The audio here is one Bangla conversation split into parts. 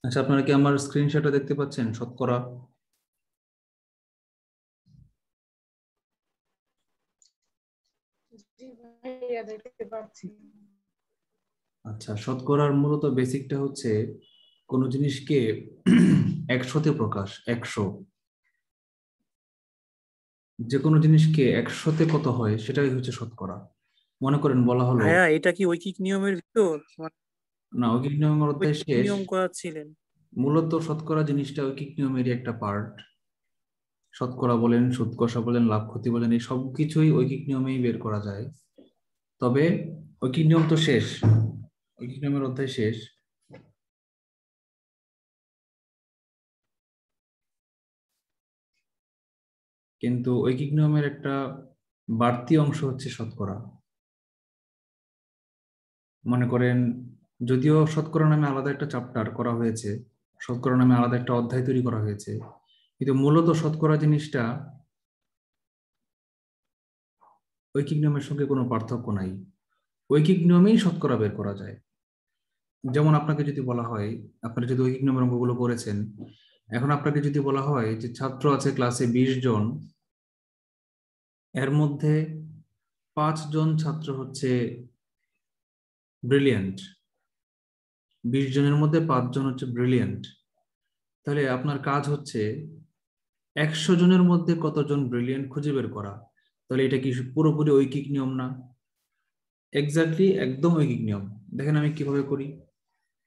আচ্ছা, আপনারা কি আমার স্ক্রিনশটটা দেখতে পাচ্ছেন? শতকরা জি ভাইয়া দেখতে পাচ্ছি। আচ্ছা, শতকরার মূলত বেসিকটা হচ্ছে কোনো জিনিসকে একশোতে প্রকাশ। একশো, যে কোনো জিনিসকে একশোতে কত হয় সেটাই হচ্ছে শতকরা। মনে করেন বলা হলো, ভাইয়া এটা কি ঐকিক নিয়মের ভিতর? না, ঐকিক নিয়মের অধ্যায় ঐকিক শেষ। নিয়ম করাচ্ছিলেন? মূলত শতকরা জিনিসটা ঐকিক নিয়মেরই একটা পার্ট। শতকরা বলেন, সুদ কষা বলেন, লাভ ক্ষতি বলেন, এই সব কিছুই ঐকিক নিয়মেই বের করা যায়। তবে ঐকিক নিয়ম তো শেষ, ঐকিক নিয়মের অধ্যায় শেষ। কিন্তু ঐকিক নিয়মের একটা বাড়তি অংশ হচ্ছে শতকরা। মনে করেন, যদিও শতকরা নামে আলাদা একটা চ্যাপ্টার করা হয়েছে, শতকরা নামে আলাদা একটা অধ্যায় তৈরি করা হয়েছে, কিন্তু মূলত শতকরা জিনিসটা ঐকিক নিয়মের সঙ্গে কোনো পার্থক্য নাই। ঐকিক নিয়মেই শতকরা বের করা যায়। যেমন আপনাকে যদি বলা হয়, আপনারা যদি ঐকিক নিয়মের অঙ্কগুলো করেছেন, এখন আপনাকে যদি বলা হয় যে ছাত্র আছে ক্লাসে 20 জন, এর মধ্যে 5 জন ছাত্র হচ্ছে ব্রিলিয়ান্ট, 20 জনের মধ্যে 5 জন হচ্ছে ব্রিলিয়ান্ট, তাহলে আপনার কাজ হচ্ছে 100 জনের মধ্যে কতজন ব্রিলিয়ান্ট খুঁজে বের করা। তাহলে এটা কি পুরোপুরি ঐকিক নিয়ম না? এক্স্যাক্টলি, একদম ঐকিক নিয়ম। দেখেন আমি কিভাবে করি।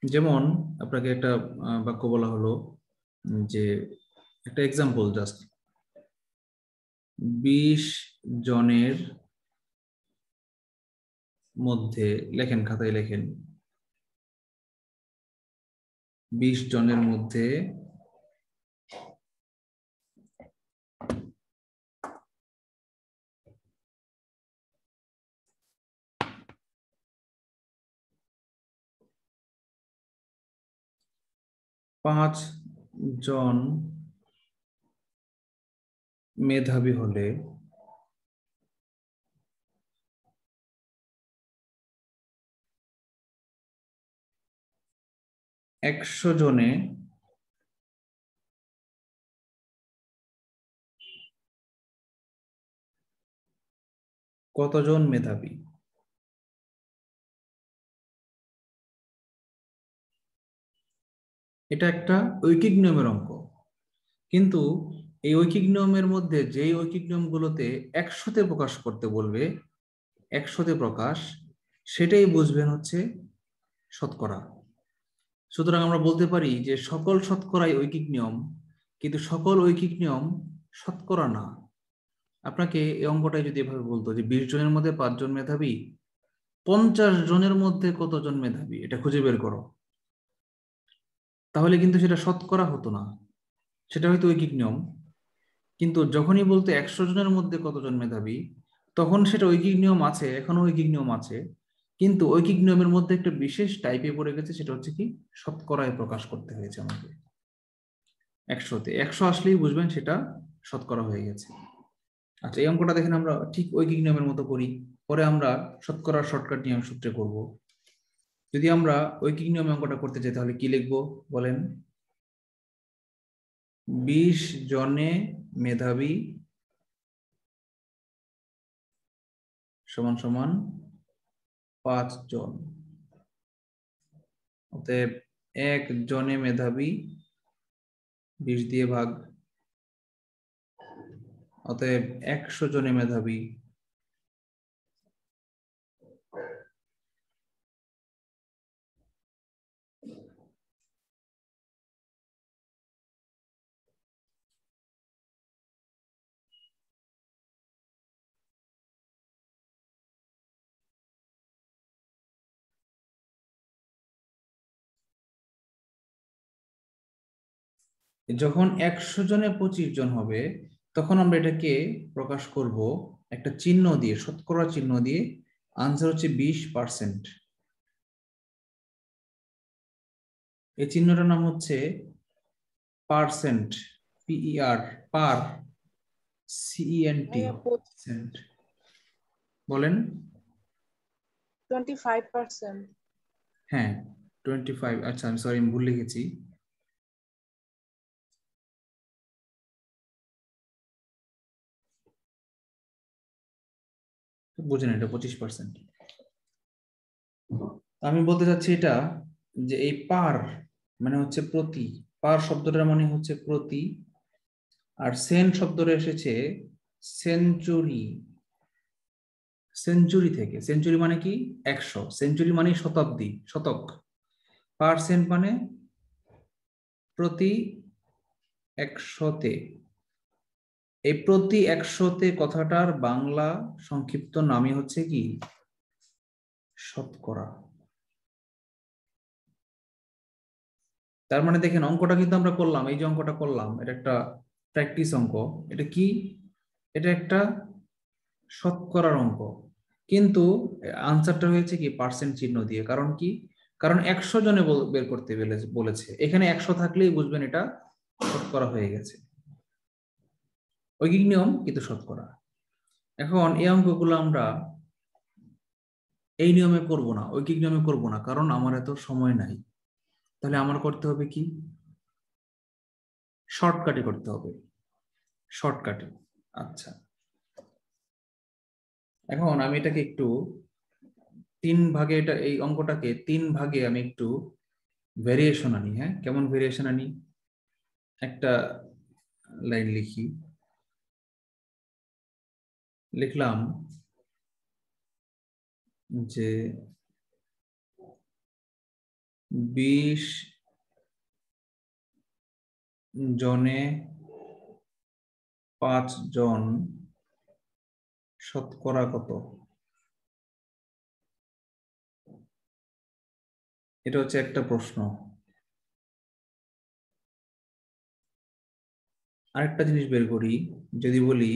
যেমন আপনাকে একটা বাক্য বলা হলো যে, একটা এক্সাম্পল জাস্ট, 20 জনের মধ্যে লেখেন, খাতায় লেখেন, 20 জনের মধ্যে পাঁচ জন মেধাবী হলে একশো জনে কতজন মেধাবী? এটা একটা ঐকিক নিয়মের অঙ্ক, কিন্তু এই ঐকিক নিয়মের মধ্যে যেই ঐকিক নিয়মগুলোতে একশোতে প্রকাশ করতে বলবে, একশোতে প্রকাশ, সেটাই বুঝবেন হচ্ছে শতকরা। সুতরাং আমরা বলতে পারি যে সকল শতকরাই ঐকিক নিয়ম, কিন্তু সকল ঐকিক নিয়ম শতকরা না। আপনাকে এই অঙ্কটাই যদি এভাবে বলতো যে 20 জনের মধ্যে 5 জন মেধাবী, 50 জনের মধ্যে কতজন মেধাবী এটা খুঁজে বের করো, তাহলে কিন্তু সেটা শতকরা হতো না, সেটা হয়তো ঐকিক নিয়ম। কিন্তু যখনই বলতো 100 জনের মধ্যে কতজন মেধাবী, তখন সেটা ঐকিক নিয়ম আছে, এখনো ঐকিক নিয়ম আছে, কিন্তু ঐকিক নিয়মের মধ্যে একটা বিশেষ টাইপে পড়ে গেছে, সেটা হচ্ছে কি, শতকরায় প্রকাশ করতে হয়েছে আমাকে। 100তে 100 আসলেই বুঝবেন সেটা শতকরা হয়ে গেছে। আচ্ছা, এই অঙ্কটা দেখেন আমরা ঠিক ঐকিক নিয়মের মতো করি, পরে আমরা শতকরার শর্টকাট নিয়ম সূত্রে করব। যদি আমরা ঐকিক নিয়মে অঙ্কটা করতে চাই তাহলে কি লিখবো বলেন? 20 জনে মেধাবী সমান সমান 5 জন। অতএব 1 জনে মেধাবী 20 দিয়ে ভাগ, অতএব 100 জনে মেধাবী। যখন 100 জনে 25 জন হবে, তখন আমরা এটাকে প্রকাশ করব একটা চিহ্ন দিয়ে, শতকরা চিহ্ন দিয়ে। আনসার হচ্ছে 20%। এই চিহ্নটার নাম হচ্ছে পার্সেন্ট, PER, পার, CENT। ভাইয়া বলেন। 25%। হ্যাঁ, 25। আচ্ছা, আমি সরি, আমি ভুল লিখেছি। বুঝেন এটা 25%। আমি বলতে চাচ্ছি এটা যে এই পার মানে হচ্ছে প্রতি, পার শব্দটার মানে হচ্ছে প্রতি, আর সেন শব্দটা এসেছে সেঞ্চুরি, সেঞ্চুরি থেকে। সেঞ্চুরি মানে কি 100, সেঞ্চুরি মানে শতাব্দী, শতক। পার্সেন্ট মানে প্রতি 100-তে। এই প্রতি 100-তে কথাটার বাংলা সংক্ষিপ্ত নামই হচ্ছে কি শতকরা। তার মানে দেখেন অঙ্কটা কিন্তু আমরা করলাম, এই যে অঙ্কটা করলাম এটা একটা প্র্যাকটিস অঙ্ক। এটা কি? এটা একটা শতকরার অঙ্ক, কিন্তু আনসারটা হয়েছে কি পার্সেন্ট চিহ্ন দিয়ে। কারণ কি? কারণ 100 জনে বের করতে বলেছে, এখানে 100 থাকলেই বুঝবেন এটা শতকরা হয়ে গেছে। ঐকিক নিয়ম কিন্তু শতকরা। এখন এই অঙ্কগুলো আমরা এই নিয়মে করব না, ঐকিক নিয়মে করব না, কারণ আমার এত সময় নাই। তাহলে আমার করতে হবে কি শর্টকাটে করতে হবে, শর্টকাটে। আচ্ছা, এখন আমি এটাকে একটু 3 ভাগে, এটা এই অঙ্কটাকে 3 ভাগে আমি একটু ভেরিয়েশন আনি। হ্যাঁ, কেমন ভেরিয়েশন আনি? একটা লাইন লিখি, লিখলাম যে 20 জনে 5 জন শতকরা কত? এটা হচ্ছে একটা প্রশ্ন। আরেকটা জিনিস বের করি, যদি বলি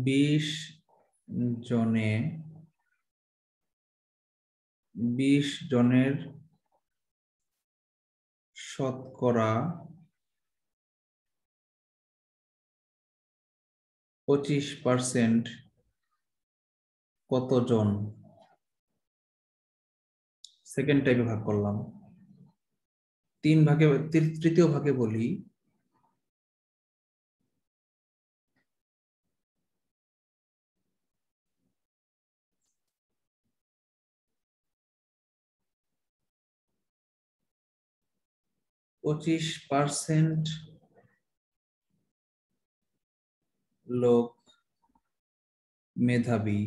20 জনে 20 জনের শতকরা 25% কতজন? সেকেন্ড টাইপে ভাগ করলাম, 3 ভাগে, তৃতীয় ভাগে বলি 25% লোক মেধাবী,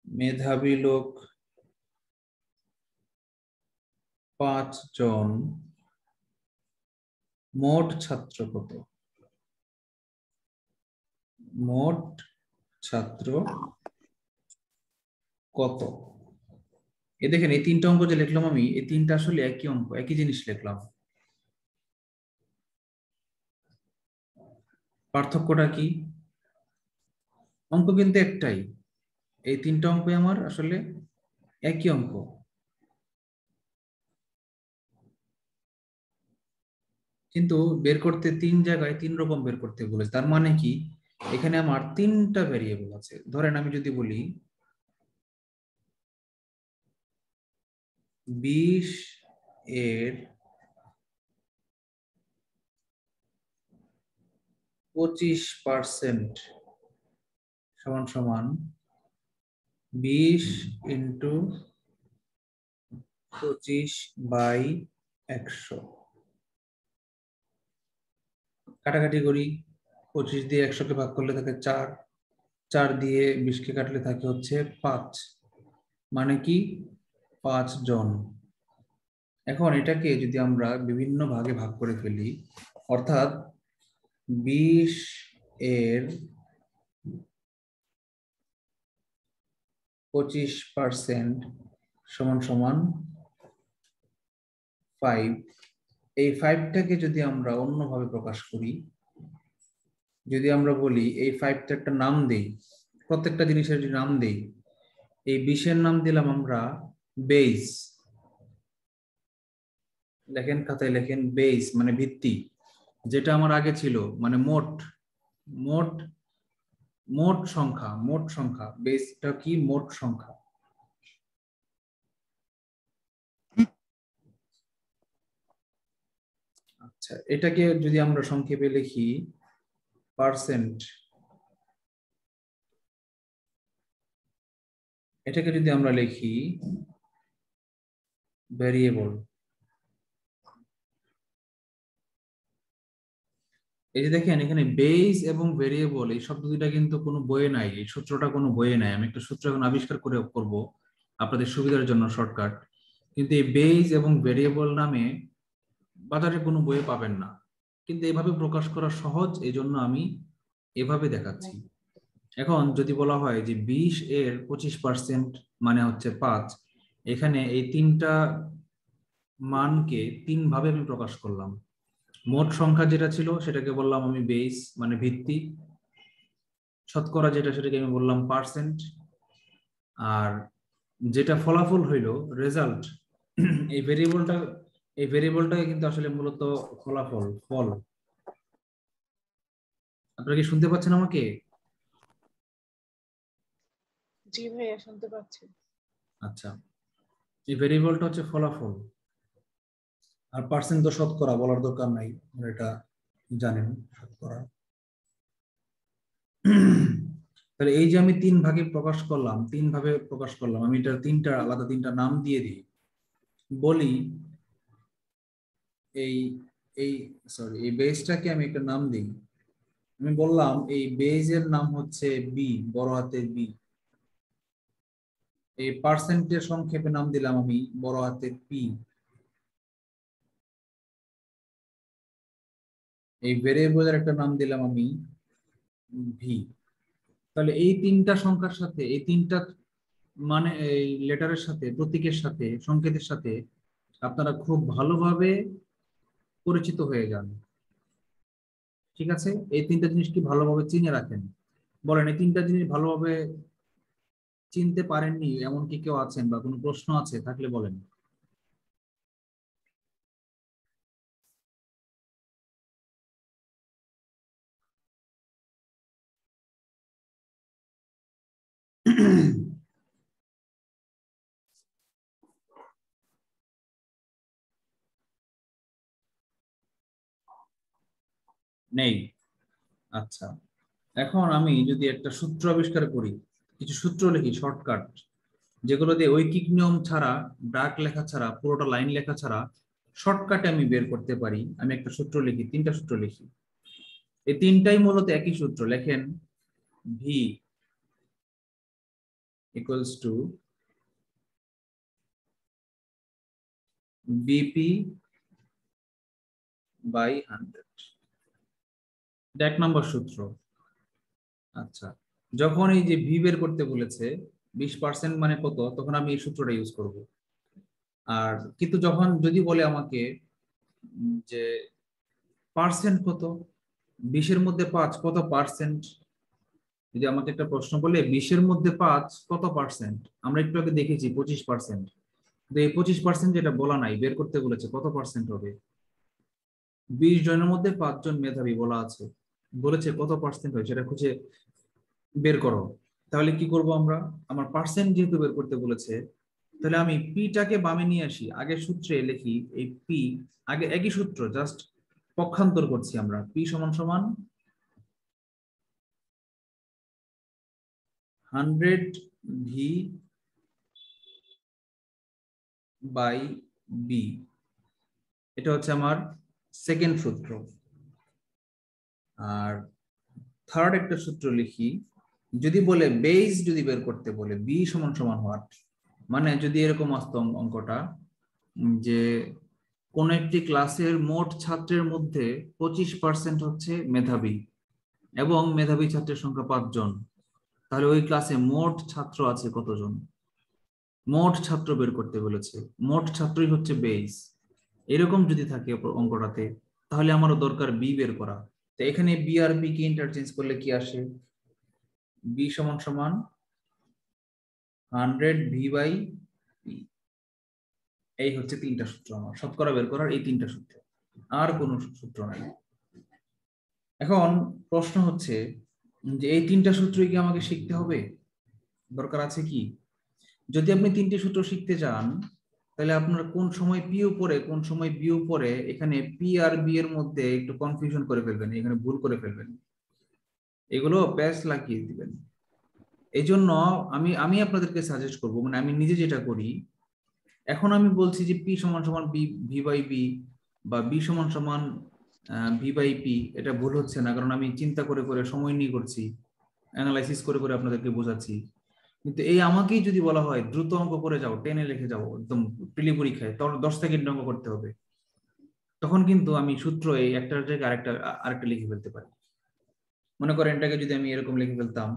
মেধাবী লোক 5 জন, মোট ছাত্র কত? মোট ছাত্র কত? এ দেখেন এই 3টা অঙ্ক যে লিখলাম আমি, এই 3টা আসলে একই অঙ্ক, একই জিনিস লিখলাম। পার্থক্যটা কি? অঙ্ক কিন্তু একটাই, এই 3টা অঙ্ক আমার আসলে একই অঙ্ক, কিন্তু বের করতে 3 জায়গায় 3 রকম বের করতে বলেছে। তার মানে কি এখানে আমার 3টা ভেরিয়েবল আছে। ধরেন আমি যদি বলি 20 এর 25% সমান সমান 20 ইন্টু 25/100। কাটাকাটি করি, 25 দিয়ে 100-কে ভাগ করলে থাকে 4, 4 দিয়ে 20-কে কাটলে থাকে হচ্ছে 5, মানে কি 5 জন। এখন এটাকে যদি আমরা বিভিন্ন ভাগে ভাগ করে ফেলি, অর্থাৎ 20 এর 25% সমান সমান 5। এই 5টাকে যদি আমরা অন্যভাবে প্রকাশ করি, যদি আমরা বলি এই 5টা একটা নাম দেই, প্রত্যেকটা জিনিসের যদি নাম দেই, এই 20-এর নাম দিলাম আমরা বেস, লেখেন, খাতায় লেখেন বেস মানে ভিত্তি, যেটা আমার আগে ছিল মানে মোট মোট মোট সংখ্যা বেসটা কি মোট সংখ্যা। আচ্ছা, এটাকে যদি আমরা সংক্ষেপে লিখি পার্সেন্ট, এটাকে যদি আমরা লিখি ভ্যারিয়েবল। এই যে দেখেন এখানে বেস এবং ভেরিয়েবল এই শব্দ দুইটা কিন্তু কোনো বইয়ে নাই, এই সূত্রটা কোনো বইয়ে নাই। আমি একটা সূত্র এখন আবিষ্কার করব আপনাদের সুবিধার জন্য, শর্টকাট। কিন্তু এই বেস এবং ভেরিয়েবল নামে বাজারে কোনো বইয়ে পাবেন না, কিন্তু এভাবে প্রকাশ করা সহজ, এই জন্য আমি এভাবে দেখাচ্ছি। এখন যদি বলা হয় যে 20 এর 25% মানে হচ্ছে 5, এখানে এই তিনটা মানকে তিন ভাবে আমি প্রকাশ করলাম। মোট সংখ্যা যেটা ছিল সেটাকে বললাম আমি বেস মানে ভিত্তি, শতকরা যেটা সেটাকে আমি বললাম পার্সেন্ট, আর যেটা ফলাফল হইল রেজাল্ট, এই ভেরিয়েবলটাকে কিন্তু আসলে মূলত ফলাফল, ফল। আপনারা কি শুনতে পাচ্ছেন আমাকে? জি ভাইয়া, শুনতে পাচ্ছি। আচ্ছা, এই ভেরিয়েবলটা হচ্ছে ফলাফল, আর পার্সেন্ট তো শতকরা, বলার দরকার নাই, আপনারা এটা জানেন শতকরা। তাহলে এই যে আমি তিন ভাগে প্রকাশ করলাম, তিন ভাবে প্রকাশ করলাম, আমি এটা তিনটা আলাদা তিনটা নাম দিয়ে দিই, বলি এই এই সরি এই বেসটাকে আমি একটা নাম দিই। আমি বললাম এই বেজের নাম হচ্ছে বি, বড় হাতের বি। এই পার্সেন্টের সংক্ষেপে নাম দিলাম আমি বড় হাতের পি। এই ভেরিয়েবলের একটা নাম দিলাম আমি ভি। তাহলে এই তিনটা সংখ্যার সাথে, এই তিনটা মানে এই লেটারের সাথে, প্রতীকের সাথে, সংকেতের সাথে আপনারা খুব ভালোভাবে পরিচিত হয়ে যান। ঠিক আছে, এই তিনটা জিনিস কি ভালোভাবে চিনে রাখেন? বলেন, এই তিনটা জিনিস ভালোভাবে চিনতে পারেননি এমন কি কেউ আছেন, বা কোনো প্রশ্ন আছে থাকলে বলেন। নেই? আচ্ছা, এখন আমি যদি একটা সূত্র আবিষ্কার করি, কিছু সূত্র লিখি শর্টকাট, যেগুলো দিয়ে ঐকিক নিয়ম ছাড়া, ডাক লেখা ছাড়া, পুরোটা লাইন লেখা ছাড়া শর্টকাটে আমি বের করতে পারি, আমি একটা সূত্র লিখি, তিনটা সূত্র লিখি। এই তিনটাই মূলত একই সূত্র। লেখেন V equals to BP by 100, এক নম্বর সূত্র। আচ্ছা, যখন এই যে ভি বের করতে বলেছে 20% মানে কত, তখন আমি এই সূত্রটা ইউজ করব। আর কিন্তু যখন যদি বলে আমাকে যে পার্সেন্ট কত, 20-এর মধ্যে 5 কত পার্সেন্ট, যদি আমাকে একটা প্রশ্ন বলে 20-এর মধ্যে 5 কত পার্সেন্ট, আমরা একটু আগে দেখেছি 25%, কিন্তু এই 25% যেটা বলা নাই, বের করতে বলেছে কত পার্সেন্ট হবে। 20 জনের মধ্যে 5 জন মেধাবী বলা আছে, বলেছে কত পার্সেন্ট হয় সেটা খুঁজে বের করো। তাহলে কি করব আমরা, আমার পার্সেন্ট যেহেতু বের করতে বলেছে, তাহলে আমি পিটাকে বামে নিয়ে আসি, আগে সূত্রে লিখি এই পি, আগে একই সূত্র জাস্ট পক্ষান্তর করছি আমরা, পি সমান সমান 100 ভি বাই বি, এটা হচ্ছে আমার সেকেন্ড সূত্র। আর থার্ড একটা সূত্র লিখি, যদি বলে বেস যদি বের করতে বলে বি সমান সমান হোয়াট, মানে যদি এরকম আসতো অঙ্কটা যে কোন একটি ক্লাসের মোট ছাত্রের মধ্যে 25% হচ্ছে মেধাবী এবং মেধাবী ছাত্রের সংখ্যা 5 জন, তাহলে ওই ক্লাসে মোট ছাত্র আছে কতজন, মোট ছাত্র বের করতে বলেছে, মোট ছাত্রই হচ্ছে বেস। এরকম যদি থাকে অঙ্কটাতে, তাহলে আমারও দরকার বি বের করা। তো এখানে বি আর বি কে ইন্টারচেঞ্জ করলে কি আসে, বি সমান সমান 100 ভি বাই পি। এই হচ্ছে তিনটা সূত্র, আমার শতকরা বের করার এই তিনটা সূত্র, আর কোনো সূত্র নাই। এখন প্রশ্ন হচ্ছে যে এই তিনটা সূত্রই কি আমাকে শিখতে হবে, দরকার আছে কি? যদি আপনি তিনটি সূত্র শিখতে চান, তাহলে আপনার কোন সময় পিও পরে কোন সময় বিও পরে এখানে পি আর বি এর মধ্যে একটু কনফিউশন করে ফেলবেন, এখানে ভুল করে ফেলবেন, এগুলো প্যাচ লাগিয়ে দিবেন। এই জন্য আমি আমি আপনাদেরকে সাজেস্ট করবো, মানে আমি নিজে যেটা করি, এখন আমি বলছি যে পি সমান সমান বি ভি বাই বি, বা বি সমান সমান ভি বাই পি, এটা ভুল হচ্ছে না, কারণ আমি চিন্তা করে করে সময় নিয়ে করছি, অ্যানালাইসিস করে করে আপনাদেরকে বোঝাচ্ছি। কিন্তু এই আমাকেই যদি বলা হয় দ্রুত অঙ্ক করে যাও, টেনে লিখে যাও একদম প্রিলি পরীক্ষায়, তোর 10 সেকেন্ড অঙ্ক করতে হবে, তখন কিন্তু আমি সূত্র এই একটার জায়গায় আরেকটা আরেকটা লিখে ফেলতে পারি। মনে করেন এটাকে যদি আমি এরকম লিখে ফেলতাম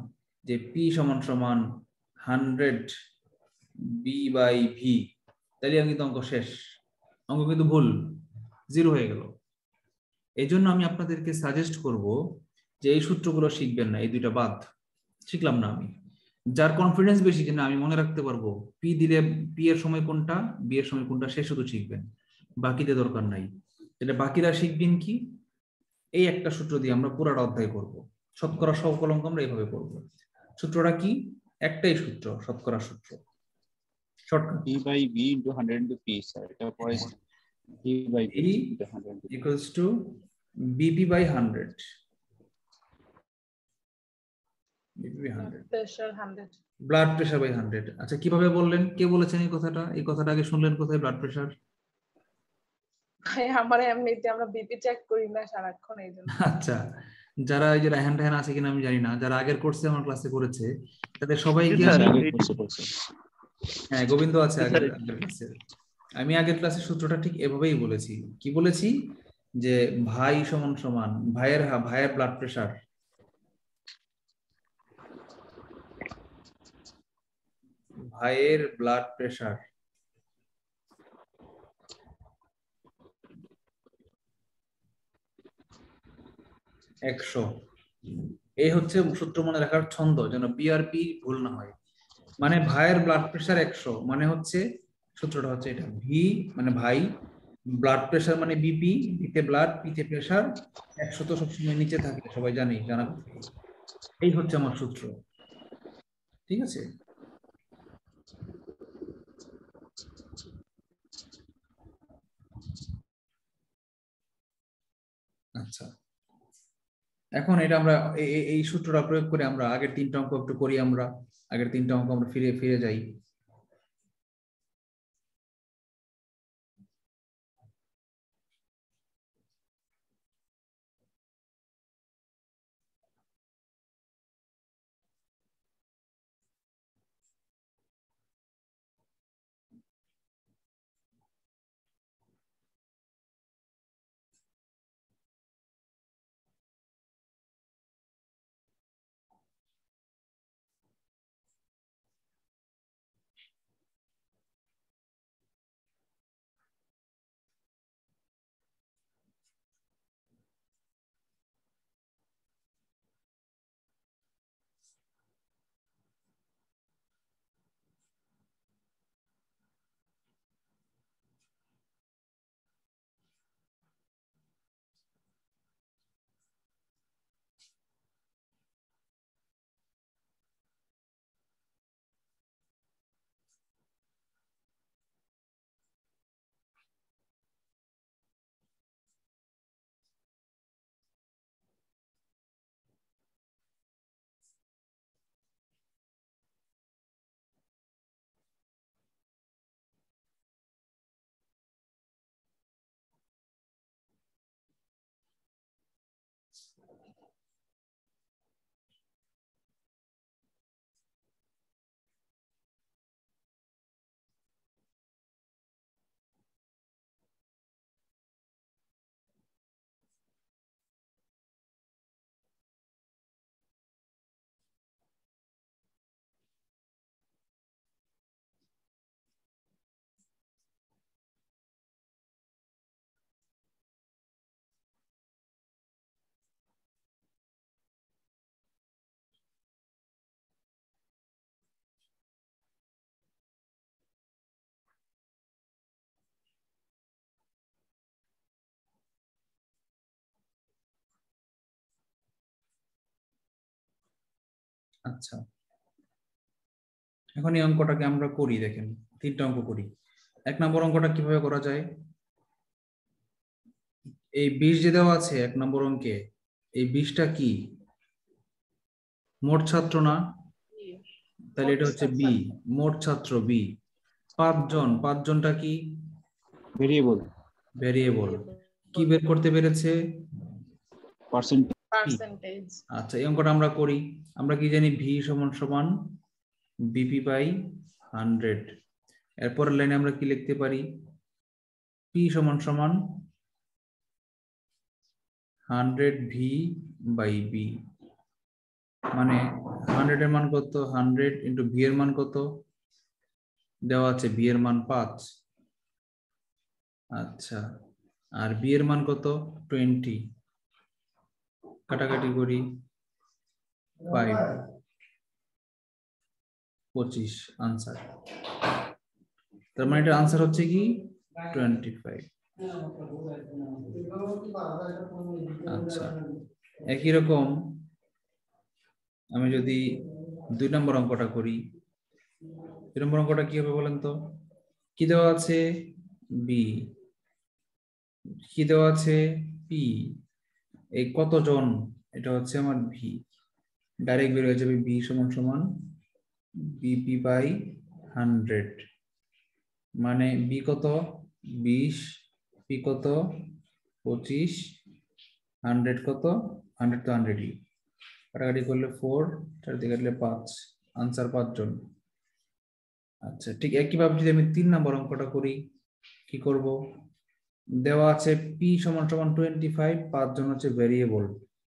যে পি সমান সমান 100 বি বাই ভি, তাহলে আমি কিন্তু অঙ্ক শেষ, অঙ্ক কিন্তু ভুল, জিরো হয়ে গেল। এই জন্য আমি আপনাদেরকে সাজেস্ট করব যে এই সূত্রগুলো শিখবেন না, এই দুইটা বাদ, শিখলাম না আমি। যার কনফিডেন্স বেশি যে না আমি মনে রাখতে পারবো পি দিলে পি এর সময় কোনটা, বি এর সময় কোনটা, সে শুধু শিখবেন, বাকিতে দরকার নাই। এটা বাকিরা শিখবেন কি, এই একটা সূত্র দিয়ে আমরা পুরাটা অধ্যায় করব, শতকরা সকল অঙ্ক আমরা এইভাবে করব। সূত্রটা কি? একটাই সূত্র, শতকরা সূত্র, shortcut. p by v into 100 into p, sir এটা পড়াইছেন। p by v E into 100 into p. equals to BP by 100, BP by 100, pressure 100। Blood pressure by 100। আচ্ছা কিভাবে বললেন, কে বলেছেন এই কথাটা, এই কথাটা আগে শুনলেন কোথায়, ব্লাড প্রেশার? ভাই আমার এমনিতে আমরা বিপি চেক করি না সারাক্ষণ, এই জন্য। আচ্ছা, যারা এই যে রায়হান টায়হান আছে কিনা আমি জানি না, যারা আগের কোর্সে আমার ক্লাসে করেছে তাদের সবাইকে স্যার, আমি, আগে কোর্সে পড়ছে। হ্যাঁ গোবিন্দ আছে আগের স্যার, আগের ক্লাসে, আমি আগের ক্লাসের সূত্রটা ঠিক এভাবেই বলেছি। কি বলেছি? যে ভাই সমান সমান ভাইয়ের ব্লাড প্রেশার, ভাইয়ের ব্লাড প্রেশার 100। এই হচ্ছে সূত্র মনে রাখার ছন্দ, যেন বিআরপি ভুল না হয়। মানে ভাইয়ের ব্লাড প্রেশার 100, মানে হচ্ছে সূত্রটা হচ্ছে এটা, ভি মানে ভাই, ব্লাড প্রেশার মানে বিপি, বিতে ব্লাড পিতে প্রেশার, 100 তো সবসময় নিচে থাকে, সবাই জানি, জানা কথা। এই হচ্ছে আমার সূত্র, ঠিক আছে? আচ্ছা, এখন এটা আমরা এই সূত্রটা প্রয়োগ করে আমরা আগের তিনটা অঙ্ক একটু করি, আমরা আগের তিনটা অঙ্ক আমরা ফিরে ফিরে যাই। আচ্ছা, এখন এই অঙ্কটাকে আমরা করি, দেখেন 3টা অঙ্ক করি। 1 নম্বর অঙ্কটা কিভাবে করা যায়? এই 20 যে দেওয়া আছে 1 নম্বর অঙ্কে, এই 20টা কি মোট ছাত্র না? তাহলে এটা হচ্ছে বি, মোট ছাত্র বি। 5 জন, 5 জনটা কি ভেরিয়েবল ভেরিয়েবল। কি বের করতে পেরেছে? Percentage percentage. আচ্ছা, এই অঙ্কটা আমরা করি। আমরা কি জানি? ভি সমান সমান বিপি বাই 100। এরপরের লাইনে আমরা কি লিখতে পারি? পি সমান সমান 100 ভি বাই বি। মানে 100 এর মান কত? 100 ইন্টু ভি এর মান কত দেওয়া আছে? ভি এর মান 5। আচ্ছা, আর বি এর মান কত? 20। কাটাকাটি করি, 5 25 আনসার। তার মানে এটা আনসার হচ্ছে কি 25। আচ্ছা, একই রকম আমি যদি 2 নম্বর অঙ্কটা করি, 2 নম্বর অঙ্কটা কি হবে বলেন তো? কি দেওয়া আছে? বি। কি দেওয়া আছে? পি। এই কতজন? এটা হচ্ছে আমার ভি। ডাইরেক্ট বের হয়ে যাবে বি সমান সমান বিপি বাই 100। মানে বি কত? 20, পি কত? 25, 100 কত? 100 তো 100ই। কাটাকাটি করলে 4, চারদিকে কাটলে 5, আনসার 5 জন। আচ্ছা, ঠিক একইভাবে যদি আমি 3 নম্বর অঙ্কটা করি, কি করব? দেওয়া আছে পি সমান সমান 25, 5 জন হচ্ছে ভেরিয়েবল,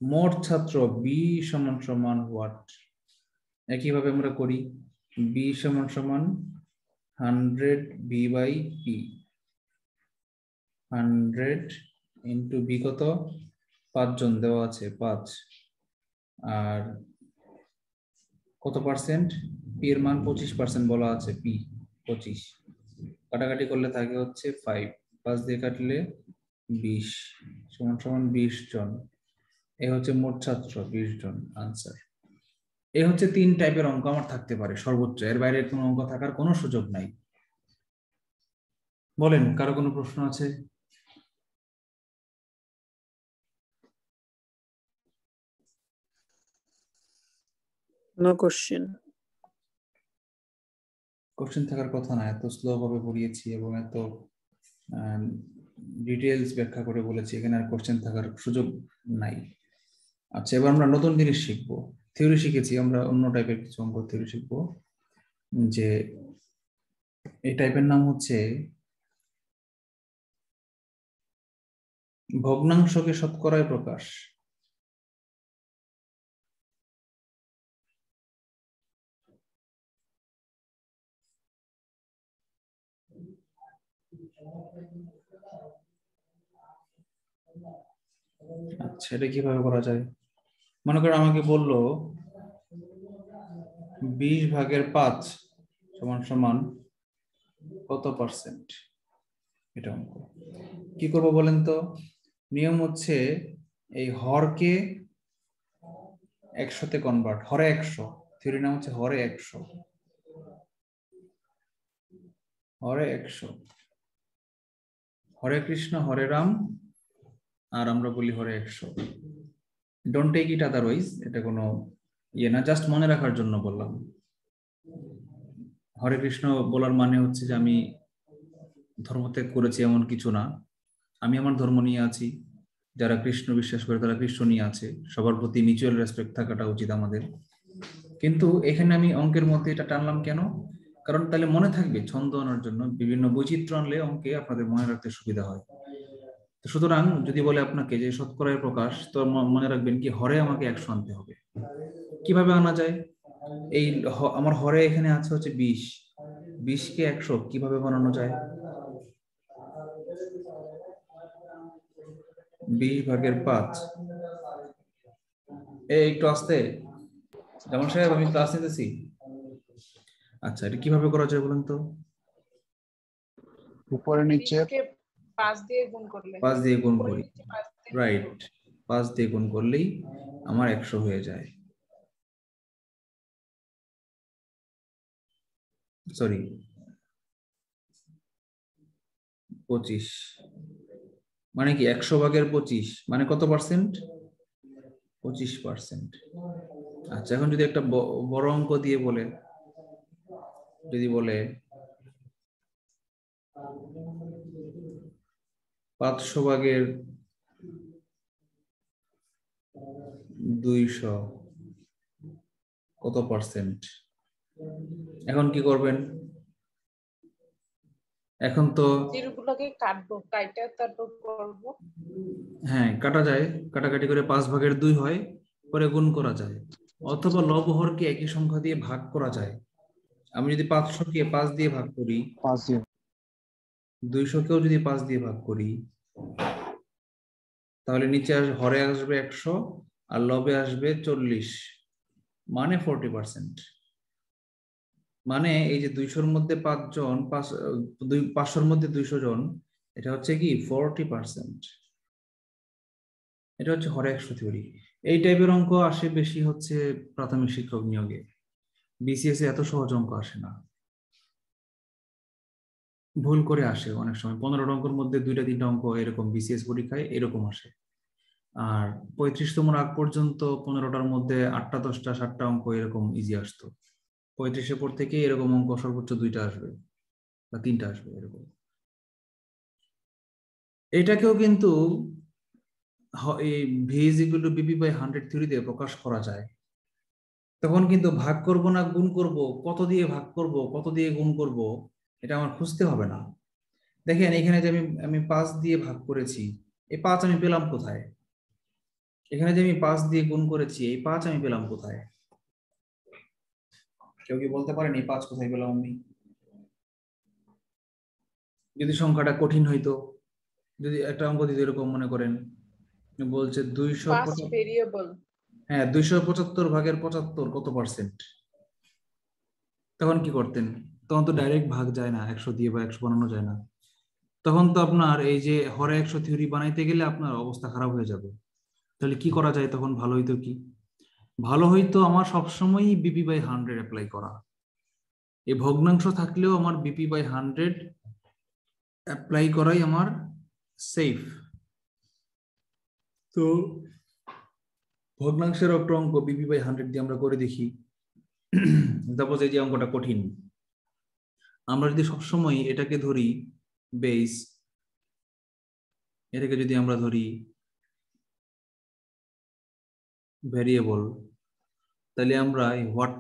মোট ছাত্র বি সমান সমান হোয়াট? একইভাবে আমরা করি, বি সমান সমান 100 B by P. 100 into B কত? 5 জন দেওয়া আছে 5। আর কত পার্সেন্ট? পি এর মান 25% বলা আছে, পি 25। কাটাকাটি করলে থাকে হচ্ছে 5, 5 দিয়ে কাটলে 20 সমান সমান 20 জন। এ হচ্ছে মোট ছাত্র 20 জন, আনসার। এ হচ্ছে 3 টাইপের অঙ্ক আমার থাকতে পারে সর্বোচ্চ, এর বাইরে কোনো অঙ্ক থাকার কোনো সুযোগ নাই। বলেন, কারো কোনো প্রশ্ন আছে? No question. কোশ্চেন থাকার কথা না, এত স্লো ভাবে পড়িয়েছি এবং এত ডিটেলস ব্যাখ্যা করে বলেছি, এখানে আর কোশ্চেন থাকার সুযোগ নাই। আচ্ছা, এবার আমরা নতুন জিনিস শিখবো। থিওরি শিখেছি, আমরা অন্য টাইপের কিছু অঙ্ক থিওরি শিখবো। যে এই টাইপের নাম হচ্ছে ভগ্নাংশকে শতকরায় প্রকাশ। আচ্ছা, এটা কিভাবে করা যায়? মনে করেন আমাকে বললো 20/5 সমান সমান কত পার্সেন্ট? এটা অঙ্ক। কি করবো বলেন তো? নিয়ম হচ্ছে এই হরকে 100-তে কনভার্ট, হরে 100। থিওরি নাম হচ্ছে হরে 100। হরে 100, হরে কৃষ্ণ হরে রাম, আর আমরা বলি হরে 100। ডোন্ট টেক ইট আদারওয়াইজ, এটা কোনো ইয়ে না, জাস্ট মনে রাখার জন্য বললাম। হরে কৃষ্ণ বলার মানে হচ্ছে যে আমি ধর্মত্যাগ করেছি এমন কিছু না, আমি আমার ধর্ম নিয়ে আছি। যারা কৃষ্ণ বিশ্বাস করে তারা কৃষ্ণ নিয়ে আছে। সবার প্রতি মিউচুয়াল রেসপেক্ট থাকাটা উচিত আমাদের। কিন্তু এখানে আমি অঙ্কের মধ্যে এটা টানলাম কেন? কারণ তাহলে মনে থাকবে, ছন্দ আনার জন্য বিভিন্ন বৈচিত্র্য আনলে অঙ্কে আপনাদের মনে রাখতে সুবিধা হয়। তো সুতরাং যদি বলে আপনাকে যে শতকরায় প্রকাশ, তো মনে রাখবেন কি হরে আমাকে 100 আনতে হবে। কিভাবে আনা যায়? এই আমার হরে এখানে আছে হচ্ছে 20, 20 কে 100 কিভাবে বানানো যায়? 20/5। একটু আস্তে, যেমন সাহেব আমি ক্লাস নিতেছি। আচ্ছা, এটা কিভাবে করা যায় বলুন তো? উপরে নিচে 20 কে 5 দিয়ে গুণ করলে 5 দিয়ে গুণ উপরে করি, নিচে 5 দিয়ে গুণ রাইট। করলে। 5 দিয়ে গুণ করলেই আমার 100 হয়ে যায়। সরি 25 মানে কি 100/25 মানে কত পার্সেন্ট? 25%। আচ্ছা, এখন যদি একটা বড় অঙ্ক দিয়ে বলে, যদি বলে 500/200 কত পার্সেন্ট? এখন কি করবেন? এখন তো জিরোগুলোকে কাটবো, কাইটা তারপর করবো। হ্যাঁ, কাটা যায়, কাটাকাটি করে 5/2 হয়, পরে গুণ করা যায়, অথবা লব হরকে একই সংখ্যা দিয়ে ভাগ করা যায়। আমি যদি 500-কে 5 দিয়ে ভাগ করি, 200-কেও যদি 5 দিয়ে ভাগ করি, তাহলে নিচে হরে আসবে 100 আর লবে আসবে 40, মানে 40%। মানে এই যে 200-র মধ্যে 5 জন, 500-র মধ্যে 200 জন, এটা হচ্ছে কি 40%। এটা হচ্ছে হরে 100 থিওরি। এই টাইপের অঙ্ক আসে বেশি হচ্ছে প্রাথমিক শিক্ষক নিয়োগে। বিসিএস এ এত সহজ অঙ্ক আসে না, ভুল করে আসে অনেক সময়। 15টা অঙ্কের মধ্যে 2টা-3টা অঙ্ক এরকম বিসিএস পরীক্ষায় এরকম আসে। আর 35তম আগ পর্যন্ত 15টার মধ্যে 8টা 10টা 7টা অঙ্ক এরকম ইজি আসতো। 35-এর পর থেকে এরকম অঙ্ক সর্বোচ্চ 2টা আসবে বা 3টা আসবে এরকম। এটাকেও কিন্তু এই V is equal to BP by 100 থিওরিতে প্রকাশ করা যায়। তখন কিন্তু ভাগ করব না গুণ করব, কত দিয়ে ভাগ করব কত দিয়ে গুণ করব, এটা আমার খুঁজতে হবে না। দেখেন এখানে যে আমি 5 দিয়ে ভাগ করেছি, এই 5 আমি পেলাম কোথায়? এখানে যে আমি 5 দিয়ে গুণ করেছি, এই 5 আমি পেলাম কোথায়? কেউ কি বলতে পারেন এই 5 কোথায় পেলাম আমি? যদি সংখ্যাটা কঠিন হইতো, যদি একটা অঙ্ক দিতে এরকম মনে করেন বলছে ফার্স্ট 275, ভেরিয়েবল হ্যাঁ 275/75 কত পার্সেন্ট, তখন কি করতেন? তখন তো ডাইরেক্ট ভাগ যায় না 100 দিয়ে বা 100 বানানো যায় না। তখন তো আপনার এই যে হরে 100 থিওরি বানাইতে গেলে আপনার অবস্থা খারাপ হয়ে যাবে। তাহলে কি করা যায় তখন? ভালো হইতো কি? ভালো হইতো আমার সবসময় বিপি বাই 100 অ্যাপ্লাই করা। এই ভগ্নাংশ থাকলেও আমার বিপি বাই 100 অ্যাপ্লাই করাই আমার সেফ। তো ভগ্নাংশের একটা অঙ্ক বিপি বাই 100 দিয়ে আমরা করে দেখি। তারপর এই যে অঙ্কটা কঠিন, আমরা যদি সবসময় এটাকে ধরি বেস, এটাকে যদি আমরা ধরি ভেরিয়েবল, তাহলে আমরা এই হোয়াট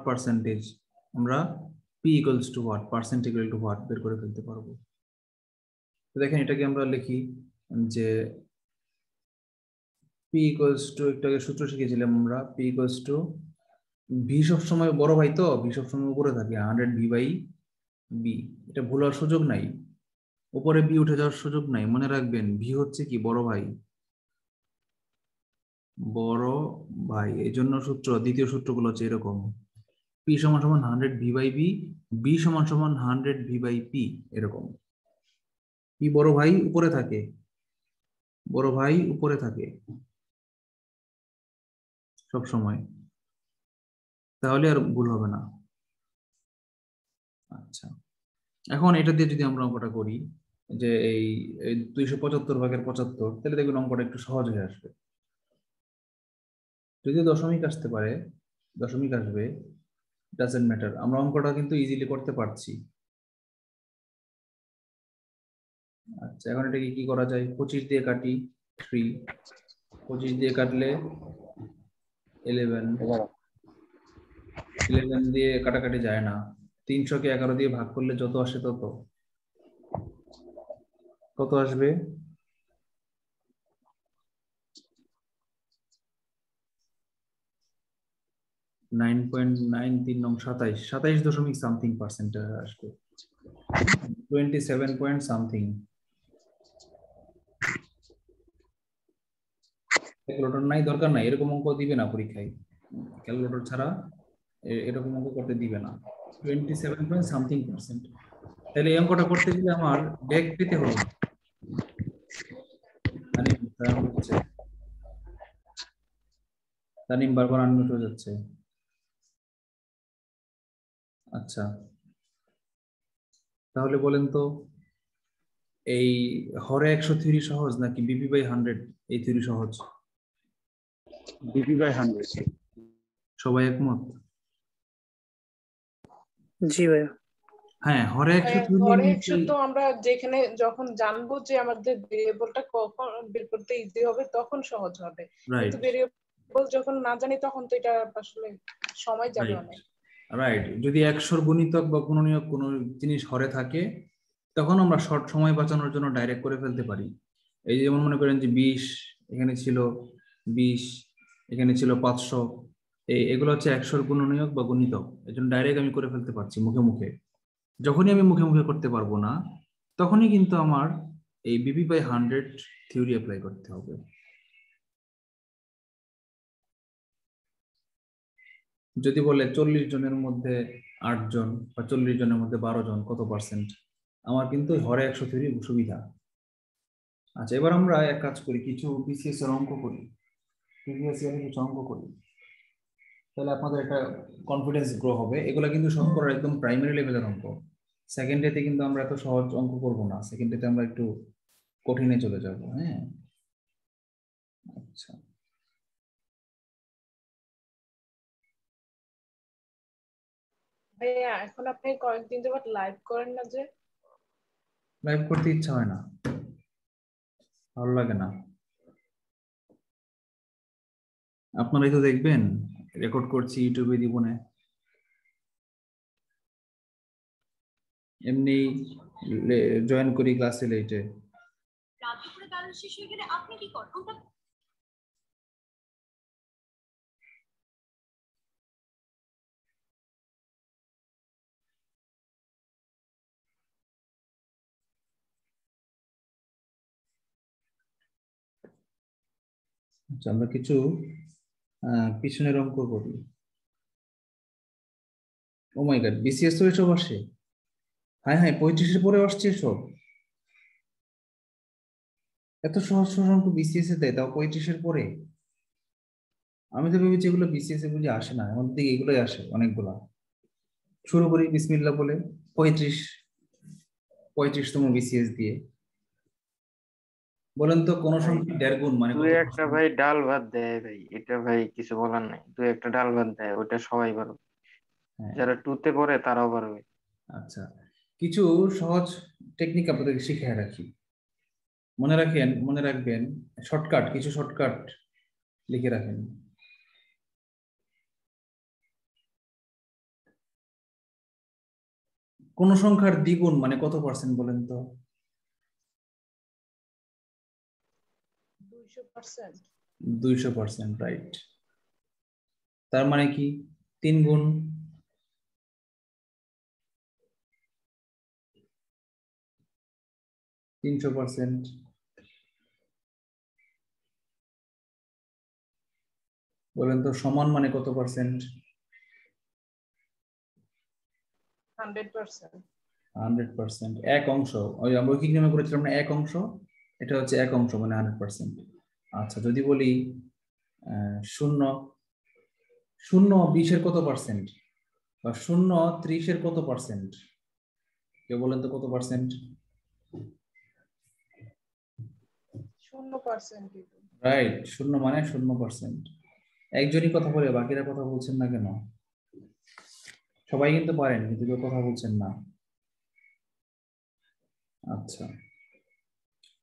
পার্সেন্টেজ আমরা P equals to what, percent equal to what বের করে ফেলতে পারবো। তো দেখেন এটাকে আমরা লিখি যে পি ইকুয়ালস টু, একটু আগে সূত্র শিখেছিলাম আমরা, পি ইকুয়ালস টু ভি সবসময় বড় ভাই, তো ভি সবসময় উপরে থাকে 100 v/b, এটা ভুল হওয়ার সুযোগ নাই, উপরে বি উঠে যাওয়ার সুযোগ নাই। মনে রাখবেন ভি হচ্ছে কি বড় ভাই, বড় ভাই। এই জন্য সূত্র, দ্বিতীয় সূত্রগুলো হচ্ছে এরকম, পি সমান সমান 100 v/b, বি সমান সমান 100 v/p, এরকম। পি বড় ভাই উপরে থাকে, বড় ভাই উপরে থাকে সব সময়, তাহলে আর ভুল হবে না। আচ্ছা, এখন এটা দিয়ে যদি আমরা অঙ্কটা করি যে এই 275/75, তাহলে দেখবেন অঙ্কটা একটু সহজ হয়ে আসবে। যদি দশমিক আসতে পারে, দশমিক আসবে, ডাজন্ট ম্যাটার, আমরা অঙ্কটা কিন্তু ইজিলি করতে পারছি। আচ্ছা, এখন এটাকে কি করা যায়? 25 দিয়ে কাটি 3, 25 দিয়ে কাটলে 11, 11 দিয়ে কাটাকাটি যায় না। 300-কে 11 দিয়ে ভাগ করলে যত আসে তত, কত আসবে? 9.93, 27 দশমিক সামথিং পার্সেন্ট আসবে, 27 পয়েন্ট সামথিং। ক্যালকুলেটর নাই, দরকার নাই, এরকম অঙ্ক দিবে না পরীক্ষায়, ক্যালকুলেটর ছাড়া এরকম অঙ্ক করতে দিবে না। 27 পয়েন্ট সামথিং পার্সেন্ট। তাহলে এই অঙ্কটা করতে গেলে আমার বেগ পেতে হলো না। তানিম বারবার আনমিউট হয়ে যাচ্ছে। আচ্ছা, তাহলে বলেন তো এই হরে 100 থিওরি সহজ নাকি বিপি বাই 100 এই থিওরি সহজ? BP by 100। সবাই একমত? জি ভাইয়া। হ্যাঁ, হরে 100 থিওরি হরে এমনিতেই 100 তো আমরা যেখানে যখন জানবো যে আমাদের ভেরিয়েবলটা কখন বের করতে ইজি হবে তখন সহজ হবে, রাইট কিন্তু ভেরিয়েবল যখন না জানি তখন তো এটা আসলে সময় যাবে রাইট অনেক। রাইট। যদি 100 গুণিতক বা গুণনীয়ক কোনো জিনিস হরে থাকে তখন আমরা শর্ট সময় বাঁচানোর জন্য ডাইরেক্ট করে ফেলতে পারি। এই যেমন মনে করেন যে 20 এখানে ছিল, 20 এখানে ছিল 500, এগুলো হচ্ছে 100 গুণনীয়ক বা গুণিতক, এই জন্য ডাইরেক্ট আমি করে ফেলতে পারছি মুখে মুখে। যখনই আমি মুখে মুখে করতে পারবো না তখনই কিন্তু আমার এই বিপি বাই 100 থিওরি অ্যাপ্লাই করতে হবে। যদি বলে 40 জনের মধ্যে 8 জন বা 40 জনের মধ্যে 12 জন কত পার্সেন্ট, আমার কিন্তু হরে 100 থিওরি সুবিধা। আচ্ছা, এবার আমরা এক কাজ করি, কিছু বিসিএস এর অঙ্ক করি, প্রিভিয়াস ইয়ারের কিছু অঙ্ক করি, তাহলে আপনাদের একটা কনফিডেন্স গ্রো হবে। এগুলো কিন্তু সব করার একদম প্রাইমারি লেভেলের অঙ্ক। সেকেন্ড ডেতে কিন্তু আমরা এত সহজ অঙ্ক করবো না, সেকেন্ড ডেতে আমরা একটু কঠিনে চলে যাব। হ্যাঁ, আচ্ছা, ভাইয়া এখন আপনি কয়েকদিন যাবত লাইভ করেন না যে? লাইভ করতে ইচ্ছা হয় না, ভালো লাগে না। আপনারাই তো দেখবেন, রেকর্ড করছি, ইউটিউবে দিব না, এমনি জয়েন করি ক্লাসে লেটে। রাত দুপুরে গান শেষ হয়ে গেলে আপনি কি করেন? আচ্ছা, আমরা কিছু পিছনের অঙ্ক করি। ও মাই গড, বিসিএস তো এসব আসে? হ্যাঁ হ্যাঁ, 35-এর পরে আসছে এসব? এত সহজ সহজ অঙ্ক বিসিএস এ দেয়, তাও 35-এর পরে? আমি তো ভেবেছি এগুলো বিসিএস এ বুঝে আসে না, আমাদের দিকে এগুলোই আসে অনেকগুলা। শুরু করি বিসমিল্লাহ বলে। 35তম বিসিএস দিয়ে। বলেন তো কোন ভাই সংখ্যা 1.5 গুণ মানে দুই কত একটা পার্সেন্ট? ভাই ডাল ভাত দেয় ভাই, এটা ভাই কিছু বলার নাই। দুই একটা ডাল ভাত দেয়, ওটা সবাই পারবে, হ্যাঁ, যারা টুতে পড়ে তারাও পারবে। আচ্ছা, কিছু সহজ টেকনিক আপনাদেরকে শিখিয়ে রাখি, মনে রাখেন, মনে রাখবেন। শর্টকাট, কিছু শর্টকাট লিখে রাখেন। কোন সংখ্যার দ্বিগুণ মানে কত পার্সেন্ট বলেন তো? 200%। 200%, রাইট। তার মানে কি 3 গুণ? 300%। বলেন তো সমান মানে কত পার্সেন্ট? 100%। 100%। এক অংশ, ওই আমরা কি নিয়মে করেছিলাম না, এক অংশ, এটা হচ্ছে এক অংশ মানে 100%। আচ্ছা, যদি বলি 0, 0 20-এর কত পার্সেন্ট, বা 0 30-এর কত পার্সেন্ট, কেউ বলেন তো কত পার্সেন্ট? 0%। রাইট, 0 মানে 0%। একজনই কথা বলে, বাকিরা কথা বলছেন না কেন? সবাই কিন্তু পারেন, কিন্তু কেউ কথা বলছেন না। আচ্ছা,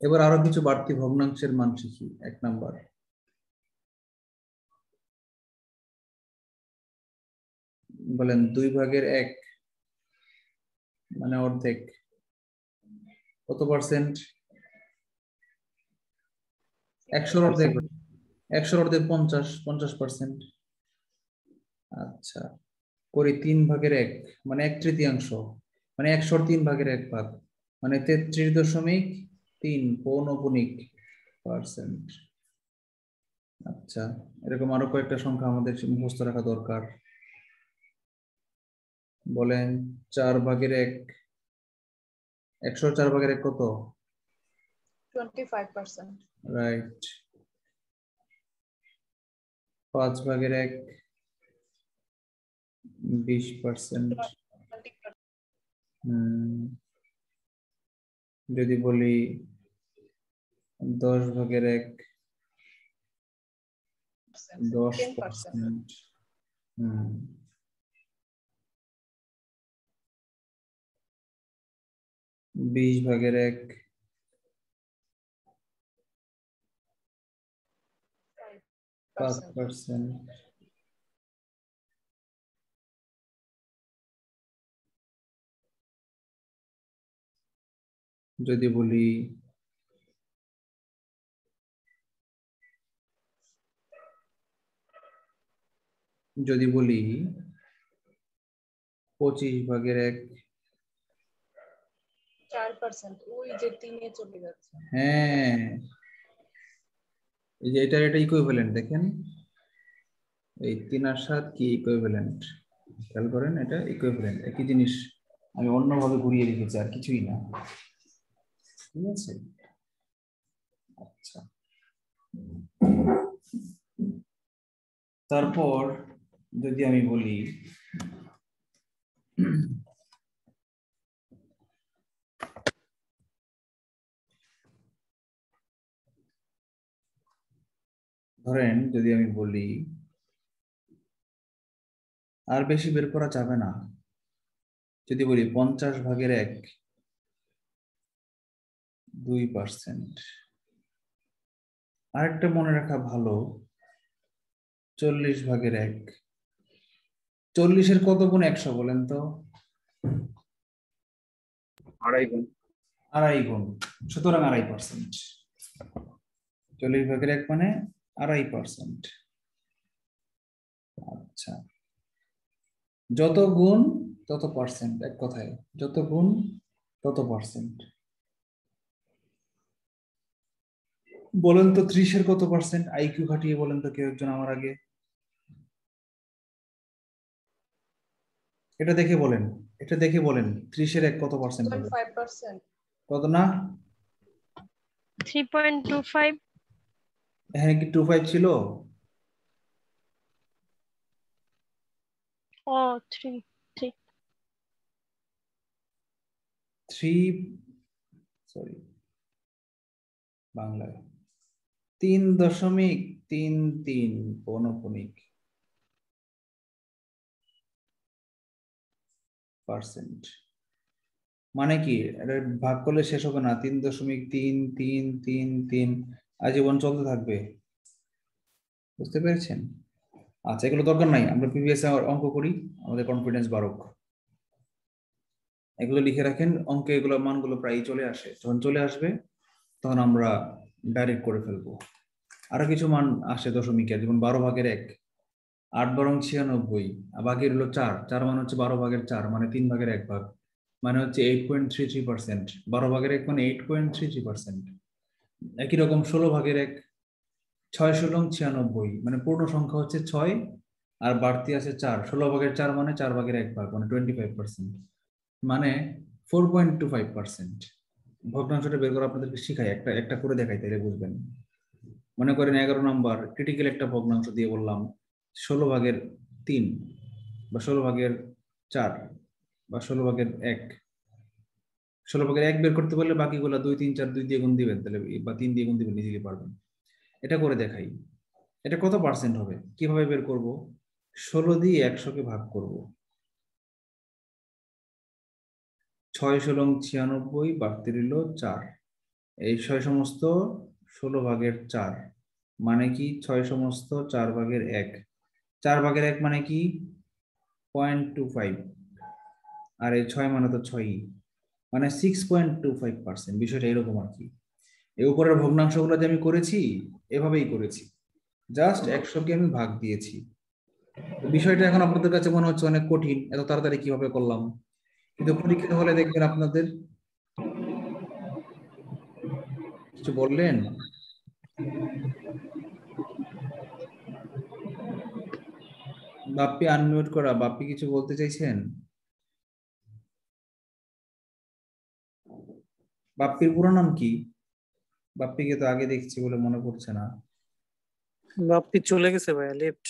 এবার আরো কিছু বাড়তি ভগ্নাংশের মান শিখি। 1 নাম্বার, বলেন 2/1 মানে অর্ধেক, কত পার্সেন্ট? 100-র অর্ধেক, 100-র অর্ধেক 50% আচ্ছা, করি 3/1 মানে 1/3, মানে 100-র 3/1 ভাগ মানে 33.3 পৌনপুনিক%। আচ্ছা, এরকম আরো কয়েকটা সংখ্যা আমাদের মুখস্থ রাখা দরকার। বলেন 4/1, 100-র 4/1 কত? 25%। রাইট। 5/1 20%। যদি বলি 10/1 10%, 20/1 5%, যদি বলি 25/1 4%, ওই যে 3-এ চলে যাচ্ছে। হ্যাঁ, এই যে এটা ইকুইভ্যালেন্ট দেখেন, এই 3 আর 7 কি ইকুইভ্যালেন্ট, খেয়াল করেন এটা ইকুইভ্যালেন্ট, একই জিনিস আমি অন্যভাবে ঘুরিয়ে লিখেছি আর কিছুই না। ঠিক আছে, আচ্ছা তারপর যদি আমি বলি ধরেন যদি আমি বলি আর বেশি বের করা যাবে না, যদি বলি 50/1 2%, আরেকটা মনে রাখা ভালো 40/1, 40-এর কত গুণ 100 বলেন তো? 2.5 গুণ। 2.5 গুণ, সুতরাং 2.5%। 40/1 মানে 2.5%। আচ্ছা, যত গুণ তত পার্সেন্ট, এক কথায় যত গুণ তত পার্সেন্ট। বলেন তো 30-এর কত পার্সেন্ট? আইকিউ খাটিয়ে বলেন তো কেউ একজন আমার আগে, এটা দেখে বলেন, এটা দেখে বলেন 30-এর কত পার্সেন্ট হবে? 2.5%। কত না? 3.25। এখানে কি 25 ছিল? ও 3 সরি বাংলায় 3.33 পৌনঃপুনিক পার্সেন্ট। মানে কি এটা ভাগ করলে শেষ হবে না, 3.33333 আজীবন চলতে থাকবে, বুঝতে পেরেছেন? আচ্ছা, এগুলো দরকার নাই, আমরা প্রিভিয়াস অঙ্ক করি, আমাদের কনফিডেন্স বাড়ুক। এগুলো লিখে রাখেন, অঙ্কে এগুলো মানগুলো প্রায় চলে আসে, যখন চলে আসবে তখন আমরা ডাইরেক্ট করে ফেলবো। আরো কিছু মান আসে দশমিকের, যেমন 12/1 8×96, বাকি হলো 4, 4 মানে হচ্ছে 12/4 মানে 3/1 ভাগ, মানে হচ্ছে 8.33%। 12/1 মানে 8.33%। একই রকম 16/1 6/96, মানে পূর্ণ সংখ্যা হচ্ছে 6 আর বাড়তি আছে 4, 16/4 মানে 4/1 ভাগ মানে 25%, মানে 4.25%। ভগ্নাংশটা বের করা আপনাদেরকে শিখাই, একটা একটা করে দেখাই তাহলে বুঝবেন। মনে করেন 11 নম্বর ক্রিটিক্যাল একটা ভগ্নাংশ দিয়ে বললাম 16/3 বা 16/4 বা 16/1। 16/1 বের করতে পারলে বাকিগুলো 2 3 4 2 দিয়ে গুণ দিবেন তাহলে, বা 3 দিয়ে গুণ দিবেন, নিজেই পারবেন। এটা করে দেখাই, এটা কত পার্সেন্ট হবে কিভাবে বের করব? 16 দিয়ে 100-কে ভাগ করব, 6×96 বাড়তি রইল 4, এই 6 সমস্ত 16/4 মানে কি 6 সমস্ত 4/1, 4/1 মানে কি 0.25, আর এই 6 মানে তো 6, মানে 6.25%। বিষয়টা এরকম আর কি। এই উপরের ভগ্নাংশগুলো যে আমি করেছি এভাবেই করেছি, জাস্ট 100-কে আমি ভাগ দিয়েছি। বিষয়টা এখন আপনাদের কাছে মনে হচ্ছে অনেক কঠিন, এত তাড়াতাড়ি কিভাবে করলাম, কিন্তু পরীক্ষিত হলে দেখবেন আপনাদের কিছু বললেন। বাপ্পি আনমিউট করা, বাপ্পি কিছু বলতে চাইছেন? বাপ্পির পুরো নাম কি? বাপ্পিকে তো আগে দেখছি বলে মনে পড়ছে না। বাপ্পি চলে গেছে ভাইয়া, লেফট।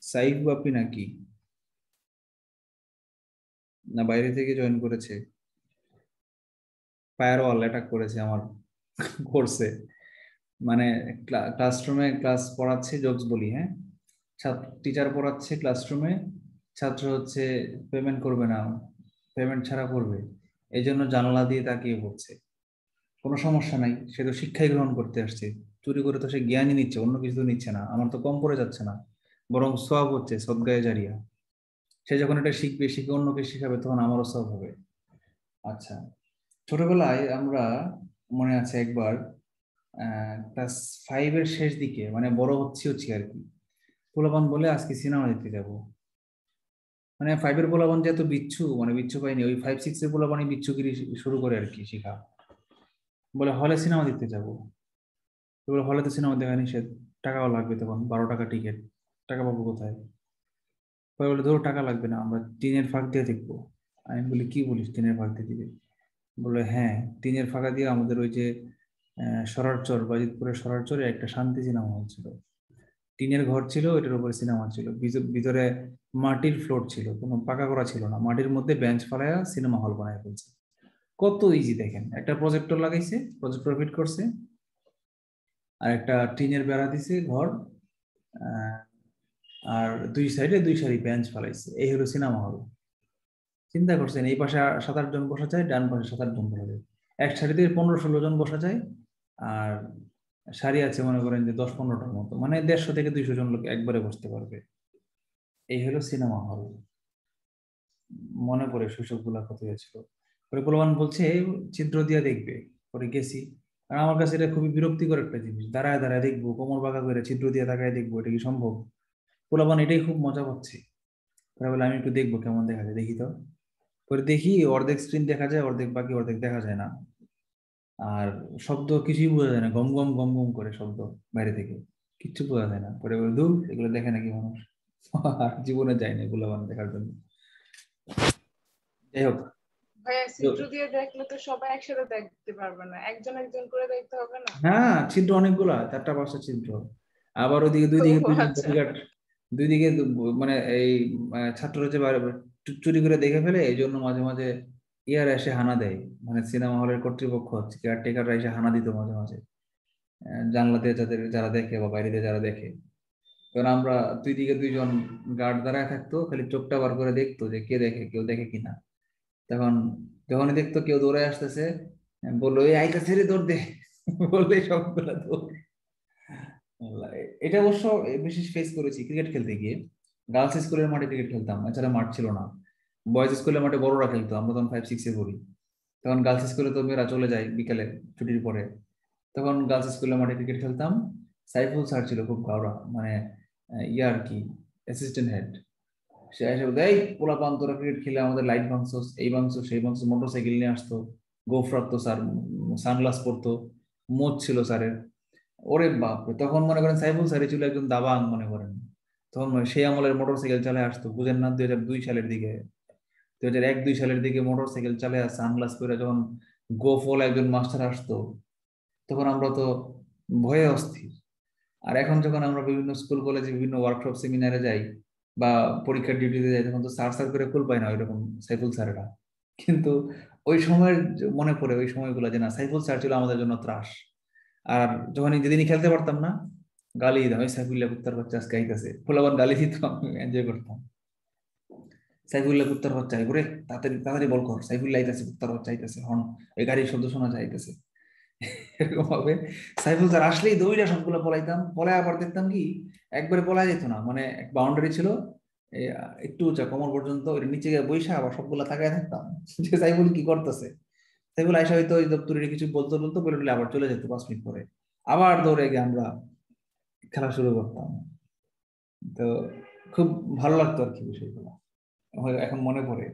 সাইফ বাপ্পি নাকি, না বাইরে থেকে জয়েন করেছে? ফায়ারওয়াল অ্যাটাক করেছে আমার কোর্সে। মানে ক্লাসরুমে ক্লাস পড়াচ্ছে, জোকস বলি, হ্যাঁ, টিচার পড়াচ্ছে ক্লাসরুমে, ছাত্র হচ্ছে পেমেন্ট করবে না, পেমেন্ট ছাড়া করবে, এই জন্য জানালা দিয়ে তাকিয়ে পড়ছে। কোনো সমস্যা নাই, সে তো শিক্ষাই গ্রহণ করতে আসছে, চুরি করে তো সে জ্ঞানই নিচ্ছে, অন্য কিছু তো নিচ্ছে না, আমার তো কম পড়ে যাচ্ছে না, বরং সওয়াব হচ্ছে, সদগায়ে জারিয়া। সে যখন এটা শিখবে, শিখে অন্যকে শিখাবে, তখন আমারও সওয়াব হবে। আচ্ছা, ছোটবেলায় আমরা, মনে আছে একবার ক্লাস 5-এর শেষ দিকে, মানে বড় হচ্ছি আর কি, পোলাপান বলে আজকে সিনেমা দেখতে যাব। মানে 5-এর পোলাপান যে এত বিচ্ছু, মানে বিচ্ছু পাইনি, ওই 5-6-এর পোলাপানই বিচ্ছুগিরি শুরু করে আর কি শিখা। বলে হলে সিনেমা দেখতে যাবো। বলে হলে তো সিনেমা দেখা নিষেধ, টাকাও লাগবে, তখন 12 টাকা টিকিট, টাকা পাবো কোথায়? পরে বলে ধরো টাকা লাগবে না, আমরা টিনের ফাঁক দিয়ে দেখবো। আমি বলি কি বলিস, টিনের ফাঁক দিয়ে দিবে? বলে হ্যাঁ, টিনের ফাঁকা দিয়ে আমাদের ওই যে সরারচর, বাজিতপুরের সরারচরে একটা শান্তি সিনেমা হল ছিল, টিনের ঘর ছিল, ওইটার উপরে সিনেমা ছিল, ভিতরে মাটির ফ্লোর ছিল, কোনো পাকা করা ছিল না, মাটির মধ্যে বেঞ্চ ফালাইয়া সিনেমা হল বানায় ফেলছে। কত ইজি দেখেন, একটা প্রজেক্টর লাগাইছে, প্রজেক্টর ফিট করছে, আর একটা টিনের বেড়া দিছে ঘর, আর দুই সাইডে 2 সারি বেঞ্চ ফালাইছে, এই হলো সিনেমা হল। চিন্তা করছেন, এই পাশে 7-8 জন বসা যায়, ডান পাশে 7-8 জন বসা যায়, এক সারিতে 15-16 জন বসা যায়, আর সারি আছে মনে করেন যে 10-15টার মতো, মানে 150 থেকে 200 জন লোক একবারে বসতে পারবে। এই হলো সিনেমা হল। মনে পড়ে শৈশব গুলা কত হয়েছিল। পরে পোলাপান বলছে ছিদ্র দিয়া দেখবে, পরে গেছি, আর আমার কাছে এটা খুবই বিরক্তিকর একটা জিনিস, দাঁড়ায় দাঁড়ায় দেখবো, কোমর বাঁকা করে ছিদ্র দিয়ে তাকায় দেখবো, এটা কি সম্ভব? পোলাপান এটাই খুব মজা পাচ্ছে। পরে বলে আমি একটু দেখবো কেমন দেখা যায়, দেখি তো। পরে দেখি অর্ধেক স্ক্রিন দেখা যায়, অর্ধেক বাকি অর্ধেক দেখা যায় না, আর শব্দ কিছুই বোঝা যায় না, গম গম গম গম করে শব্দ বাইরে থেকে, কিচ্ছু বোঝা যায় না। পরে বলে দূর, এগুলো দেখে নাকি মানুষ? আর জীবনে যায় না এগুলো দেখার জন্য। যাই হোক, ভাইয়া চিত্র দিয়ে দেখলে তো সবাই একসাথে দেখতে পারবে না, একজন একজন করে দেখতে হবে না? হ্যাঁ, ছিদ্র অনেকগুলা, 4টা-5টা ছিদ্র, আবার ওদিকে দুই ও দিকে দুইজন আচ্ছা। বডিগার্ড, দুই দিকে মানে এই ছাত্ররা যে চুরি করে দেখে ফেলে, এই জন্য মাঝে মাঝে ইয়ার এসে হানা দেয়, মানে সিনেমা হলের কর্তৃপক্ষ হচ্ছে, কেয়ারটেকাররা এসে হানা দিত মাঝে মাঝে, জানলাতে যারা দেখে বা বাইরে যারা দেখে। কারণ আমরা দুই দিকে 2জন গার্ড দাঁড়ায় থাকতো, খালি চোখটা বার করে দেখতো যে কে দেখে, কেউ দেখে কিনা। তখন যখনই দেখতো কেউ দৌড়ে আসতেছে, বললো এই আইতাছে রে, দৌড় দে, বললে সবগুলা দৌড়। আল্লাহ, এটা অবশ্য বেশি ফেস করেছি ক্রিকেট খেলতে গিয়ে। গার্লস স্কুলের মাঠে ক্রিকেট খেলতাম, এছাড়া মাঠ ছিল না। বয়েজ স্কুলের মাঠে বড়রা খেলতো, আমরা তখন 5-6-এ পড়ি। তখন গার্লস স্কুলে তো মেয়েরা চলে যায় বিকেলে ছুটির পরে, তখন গার্লস স্কুলের মাঠে ক্রিকেট খেলতাম। সাইফুল স্যার ছিল খুব গাওরা, মানে ইয়ার কি অ্যাসিস্ট্যান্ট হেড। সে এসে বলতো এই পোলাপান, তোরা ক্রিকেট খেলে আমাদের লাইট ভাঙছস, এই ভাঙছস সেই ভাঙছস, মোটরসাইকেল নিয়ে আসতো, গোফ রাখতো স্যার, সানগ্লাস পরতো, মোচ ছিল স্যারের। ওরে বাপরে, তখন মনে করেন সাইফুল স্যার ছিল একজন দাবাং, মনে করেন তখন সেই আমলের মোটরসাইকেল চালে আসতো, বুঝেন না, 2002 সালের দিকে, 2001-2 সালের দিকে মোটরসাইকেল চালে আসছে, সানগ্লাস পরে যখন গোফল একজন মাস্টার আসতো, তখন আমরা তো ভয়ে অস্থির। আর এখন যখন আমরা বিভিন্ন স্কুল কলেজে বিভিন্ন ওয়ার্কশপ সেমিনারে যাই বা পরীক্ষার ডিউটিতে যাই, তখন তো স্যার স্যার করে কুল পাই না ওইরকম সাইফুল স্যারেরা। কিন্তু ওই সময়ের মনে পড়ে ওই সময়গুলো, যে না, সাইফুল স্যার ছিল আমাদের জন্য ত্রাস। আর যখন যেদিনই খেলতে পারতাম না, গালি দিতাম, ওই সাইফুল্লাহ কুত্তার বাচ্চা আজকে আইতাছে, ফুলাবার গালি দিত, আমি এনজয় করতাম। সাইফুল্লাহ কুত্তার বাচ্চা, ঘুরে তাড়াতাড়ি তাড়াতাড়ি বল কর, সাইফুল্লাহ আইতাছে, কুত্তার বাচ্চা আইতাছে, হন ওই গাড়ির শব্দ শোনা যায়, আইতাছে। এরকম ভাবে সাইফুল স্যার আসলেই দৌড়া সবগুলো পলাইতাম, পলায় আবার দেখতাম কি একবারে পলায় যেত না, মানে এক বাউন্ডারি ছিল একটু উঁচা কোমর পর্যন্ত, ওই নিচে গিয়ে বৈশা আবার সবগুলা তাকায় থাকতাম যে সাইফুল কি করতেছে। সাইফুল আয়সা হয়তো ওই দপ্তরে কিছু বলতে বলতো, বলে আবার চলে যেত 5 মিনিট পরে, আবার দৌড়ে গিয়ে আমরা খেলা শুরু করতাম। তো খুব ভালো লাগতো আর কি বিষয়গুলো, এখন মনে পড়ে।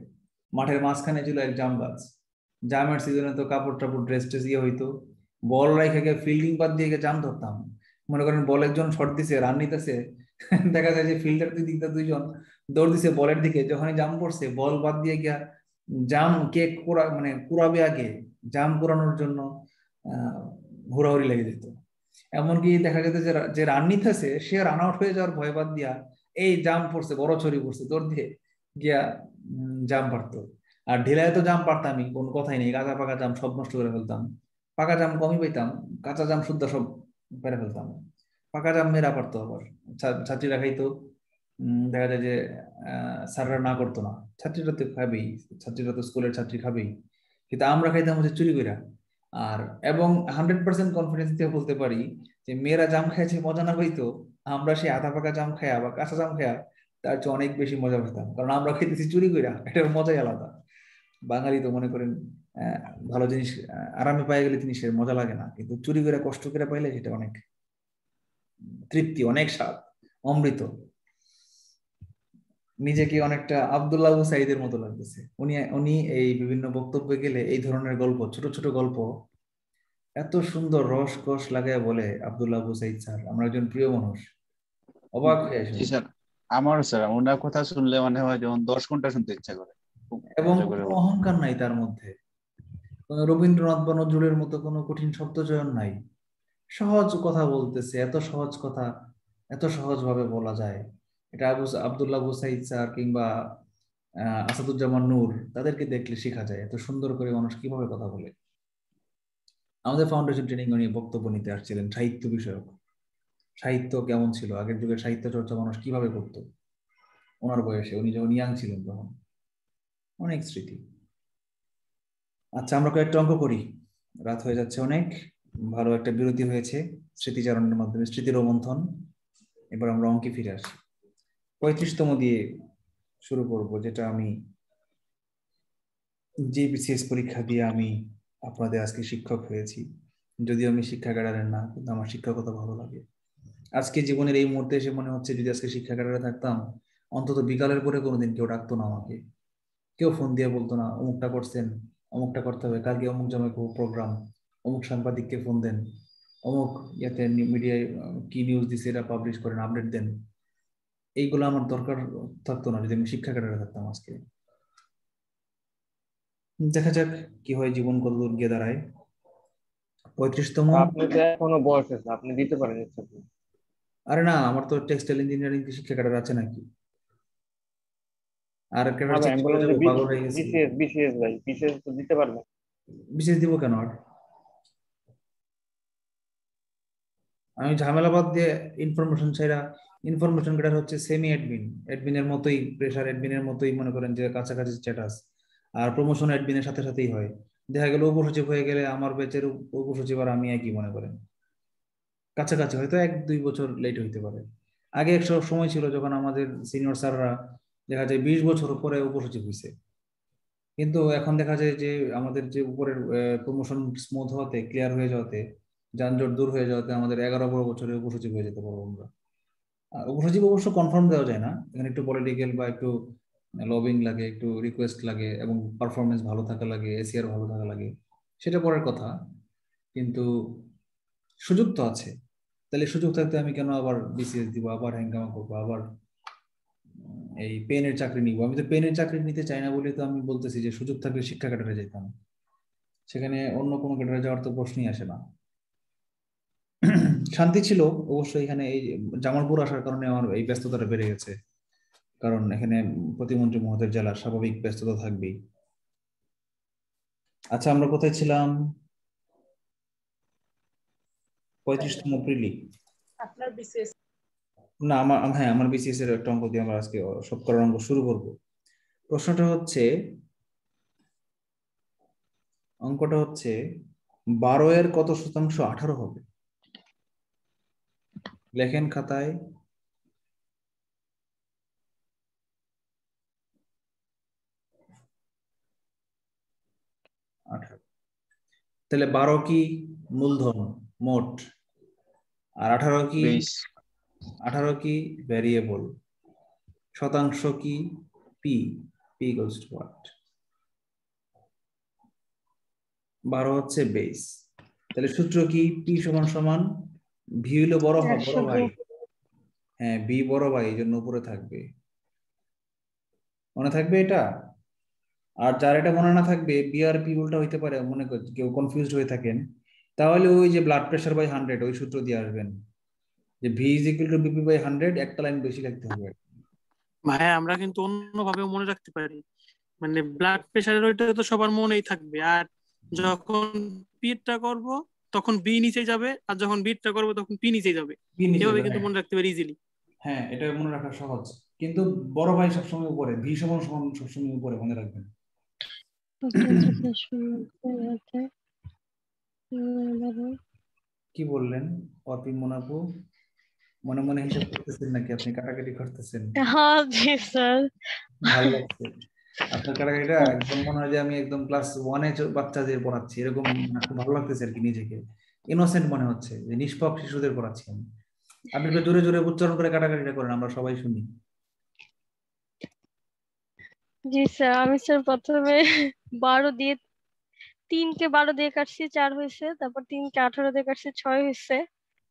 মাঠের মাঝখানে ছিল এক জাম গাছ, জামের সিজনে তো কাপড় টাপড় ড্রেস ট্রেস ইয়ে হইতো, বল রাইখে গিয়ে ফিল্ডিং বাদ দিয়ে গিয়ে জাম ধরতাম। মনে করেন বল একজন শট দিছে, রান নিতেছে, দেখা যায় যে ফিল্ডার দিকটা 2জন দৌড় দিছে বলের দিকে, যখনই জাম পড়ছে বল বাদ দিয়ে গিয়া জাম কে কুড়া মানে কুড়াবে আগে, জাম কুড়ানোর জন্য আহ হুড়াহুড়ি লেগে যেত। এমনকি দেখা যেত যে রান নিতেছে সে রান আউট হয়ে যাওয়ার ভয় বাদ দিয়া এই জাম পড়ছে, বড় ছড়ি পড়ছে, দৌড় দিয়ে গিয়া জাম পারতো। আর ঢেলায় তো জাম পারতামই, কোনো কথাই নেই, কাঁচা পাকা জাম সব নষ্ট করে ফেলতাম, পাকা জাম কমই পাইতাম, কাঁচা জাম শুদ্ধ সব পেরে ফেলতাম। পাকা জাম মেরা পারতো আবার, ছাত্রীরা খাইতো। দেখা যায় যে স্যাররা না করতো না, ছাত্রীরা তো খাবেই, ছাত্রীরা তো স্কুলের ছাত্রী খাবেই, কিন্তু আমরা খাইতাম হচ্ছে চুরি কইরা। আর এবং 100% কনফিডেন্স দিয়ে বলতে পারি যে মেয়েরা জাম খাইছে মজা না পাইতো, আমরা সেই আধা পাকা জাম খায়া বা কাঁচা জাম খায়া তার চেয়ে অনেক বেশি মজা পেতাম, কারণ আমরা খাইতেছি চুরি কইরা, এটার মজাই আলাদা। বাঙালি তো মনে করেন আহ, ভালো জিনিস আরামে পাই গেলে জিনিসের মজা লাগে না, কিন্তু চুরি করে কষ্ট করে পাইলে সেটা অনেক তৃপ্তি, অনেক স্বাদ, অমৃত। নিজেকে অনেকটা আব্দুল্লাহ আবু সাইদের মতো লাগতেছে। উনি উনি এই বিভিন্ন বক্তব্যে গেলে এই ধরনের গল্প, ছোট ছোট গল্প এত সুন্দর রস কস লাগায় বলে। আব্দুল্লাহ আবু সাইদ স্যার আমার একজন প্রিয় মানুষ, অবাক হয়ে জি শুনি। স্যার, আমারও স্যার ওনার কথা শুনলে মনে হয় যেমন 10 ঘন্টা শুনতে ইচ্ছা করে, খুব এবং মজা করে কোনো বলে। অহংকার নাই তার মধ্যে, কোনো রবীন্দ্রনাথ বা নজরুলের মতো কোনো কঠিন শব্দচয়ন নাই। সহজ কথা বলতেছে, এত সহজ কথা এত সহজ ভাবে বলা যায়। এটা আব্দুল্লাহ আবু সাইদ স্যার কিংবা আসাদুজ্জামান নূর, তাদেরকে দেখলে শেখা যায় এত সুন্দর করে মানুষ কিভাবে কথা বলে। আমাদের ফাউন্ডেশন ট্রেনিং উনি বক্তব্য নিতে আসছিলেন সাহিত্য বিষয়ক। সাহিত্য কেমন ছিল, আগের যুগের সাহিত্য চর্চা মানুষ কিভাবে করতো, ওনার বয়সে উনি যখন ইয়াং ছিলেন তখন। অনেক স্মৃতি। আচ্ছা, আমরা কয়েকটা অঙ্ক করি, রাত হয়ে যাচ্ছে অনেক, ভালো একটা বিরতি হয়েছে স্মৃতিচারণের মাধ্যমে, স্মৃতির রোমন্থন। এবার আমরা অঙ্কে ফিরে আসি। 35তম দিয়ে শুরু করব, যেটা আমি যে বিসিএস পরীক্ষা দিয়ে আমি আপনাদের আজকে শিক্ষক হয়েছি। যদিও আমি শিক্ষা ক্যাডারের না, কিন্তু আমার শিক্ষকতা ভালো লাগে। আজকে জীবনের এই মুহূর্তে এসে মনে হচ্ছে যদি আজকে শিক্ষা ক্যাডারে থাকতাম, অন্তত বিকালের পরে কোনোদিন কেউ ডাকতো না আমাকে, কেউ ফোন দিয়ে বলতো না অমুকটা করছেন, অমুকটা করতে হবে, কালকে অমুক জমে প্রোগ্রাম, অমুক সাংবাদিককে ফোন দেন, অমুক ইয়াতে মিডিয়ায় কি নিউজ দিছে এটা পাবলিশ করেন, আপডেট দেন। এইগুলো আমার দরকার থাকতো না যদি আমি শিক্ষা ক্যাডারে থাকতাম আজকে। দেখা যাক কি হয়, জীবন কত দূর গিয়ে দাঁড়ায়। 35তম। আপনি তো এখনো বয়স আছে, আপনি দিতে পারেন ইচ্ছা করলে। আরে না, আমার তো টেক্সটাইল ইঞ্জিনিয়ারিং শিক্ষা ক্যাডার আছে নাকি? আর না ক্যাডার ভাই, চেঞ্জ আমি করে বললাম যে যাবো, পাগল হয়ে গেছি? বিসিএস বিসিএস ভাই, বিসিএস তো দিতে পারবেন। বিশেষ দিব কেন আর? আমি ঝামেলা বাদ দিয়ে ইনফরমেশন ছাড়া, ইনফরমেশন ক্যাডার হচ্ছে সেমি অ্যাডমিন, অ্যাডমিনের মতোই প্রেসার, অ্যাডমিনের মতোই মনে করেন যে কাছাকাছি স্ট্যাটাস। আর প্রমোশন অ্যাডমিনের সাথে সাথেই হয়। দেখা গেল উপসচিব হয়ে গেলে আমার ব্যাচের উপসচিব আর আমি একই মনে করেন, কাছাকাছি, হয়তো 1-2 বছর লেট হইতে পারে। আগে এক সময় ছিল যখন আমাদের সিনিয়র স্যাররা দেখা যায় 20 বছর পরে উপসচিব হয়েছে, কিন্তু এখন দেখা যায় যে আমাদের যে উপরের প্রমোশন স্মুথ হতে, ক্লিয়ার হয়ে যাওয়াতে, যানজট দূর হয়ে যাওয়াতে আমাদের 11-12 বছরে উপসচিব হয়ে যেতে পারবো আমরা। আর উপসচিব অবশ্য কনফার্ম দেওয়া যায় না, এখানে একটু পলিটিক্যাল বা একটু লবিং লাগে, একটু রিকোয়েস্ট লাগে, এবং পারফরমেন্স ভালো থাকা লাগে, এসিআর ভালো থাকা লাগে, সেটা পরের কথা। কিন্তু সুযোগ তো আছে, তাহলে সুযোগ থাকতে আমি কেন আবার বিসিএস দিব, আবার হ্যাঙ্গামা করবো, আবার এই পেনের চাকরি নিব? আমি তো পেনের চাকরি নিতে চাই না বলে তো আমি বলতেছি যে সুযোগ থাকলে শিক্ষা ক্যাডারে যেতাম, সেখানে অন্য কোনো ক্যাডারে যাওয়ার তো প্রশ্নই আসে না। শান্তি ছিল অবশ্য এখানে, এই জামালপুর আসার কারণে আমার এই ব্যস্ততাটা বেড়ে গেছে, কারণ এখানে প্রতিমন্ত্রী মহোদয়ের জেলার স্বাভাবিক ব্যস্ততা থাকবেই। আচ্ছা, আমরা কোথায় ছিলাম? 35তম প্রিলি। আপনার বিসিএস। না, হ্যাঁ, আমার বিসিএস এর একটা অঙ্ক দিয়ে আমরা আজকে সব করার অঙ্ক শুরু করব। প্রশ্নটা হচ্ছে, অঙ্কটা হচ্ছে 12 এর কত শতাংশ 18 হবে? লেখেন খাতায়। 18। তাহলে 12 কি মূলধন মোট, আর 18 কি, বেশ। 18 কি ভ্যারিয়েবল, শতাংশ কি P, P equals to what? 12 হচ্ছে বেস। তাহলে সূত্র কি? পি সমান সমান ভি হইলো বড় বড় ভাই, হ্যাঁ বি বড় ভাই, এই জন্য উপরে থাকবে, মনে থাকবে এটা। আর যার এটা মনে না থাকবে, বি আর পি উল্টা হইতে পারে, মনে কর কেউ কনফিউজড হয়ে থাকেন, তাহলে ওই যে ব্লাড প্রেশার বাই 100 ওই সূত্র দিয়ে আসবেন, যে V is equal to BP by 100, একটা লাইন বেশি লিখতে হবে। ভাইয়া আমরা কিন্তু অন্যভাবেও মনে রাখতে পারি, মানে ব্লাড প্রেশারের ওইটা তো সবার মনেই থাকবে, আর যখন পিটা করব তখন বি নিচে যাবে, আর যখন বিটটা করব তখন পি নিচে যাবে। কি নিচে এভাবে যাবে? কিন্তু হ্যাঁ মনে রাখতে পারি ইজিলি। হ্যাঁ, এটা মনে রাখা সহজ, কিন্তু বড় ভাই সবসময় উপরে, ভি সমান সমান সবসময় উপরে, মনে রাখবেন। কি বললেন অতি মোনাপু? মনে মনে হিসাব করতেছেন নাকি আপনি কাটাকাটি করতেছেন? हाँ जी सर। ভালো লাগছে আপনার কাটাকাটিটা, একদম মনে হয় যে আমি একদম ক্লাস ওয়ানে বাচ্চাদের পড়াচ্ছি এরকম। খুব ভালো লাগতেছে আর কি, নিজেকে ইনোসেন্ট মনে হচ্ছে, যে নিষ্পাপ শিশুদের পড়াচ্ছি আমি। আপনি একটু জোরে জোরে উচ্চারণ করে কাটাকাটিটা করেন, আমরা সবাই শুনি। জি স্যার, আমি স্যার প্রথমে 12 দিয়ে 3 কে 12 দিয়ে কাটছি 4 হয়েছে, তারপর 3 কে 18 দিয়ে কাটছি 6 হয়েছে,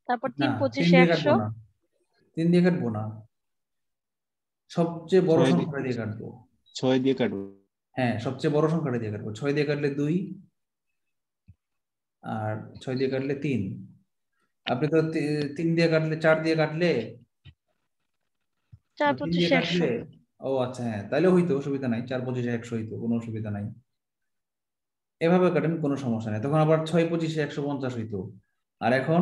তারপর না, 3 3 25 দিয়ে 100। কাটবো না, 3 দিয়ে কাটবো না, সবচেয়ে বড় 6 সংখ্যাটা দিয়ে কাটবো। 6 দিয়ে কাটবো। হ্যাঁ, সবচেয়ে বড় সংখ্যাটা দিয়ে কাটবো। 6 দিয়ে কাটলে 2, আর 6 দিয়ে কাটলে 3। আপনি তো 3 দিয়ে কাটলে, 4 দিয়ে কাটলে, 4 3 দিয়ে 25 কাটলে, 100। ও আচ্ছা হ্যাঁ, তাহলে হইতো, অসুবিধা নাই, 4 25 100 হইতো, কোনো অসুবিধা নাই। এভাবে কাটেন, কোনো সমস্যা নেই। তখন আবার 6 25 150 হইতো, আর এখন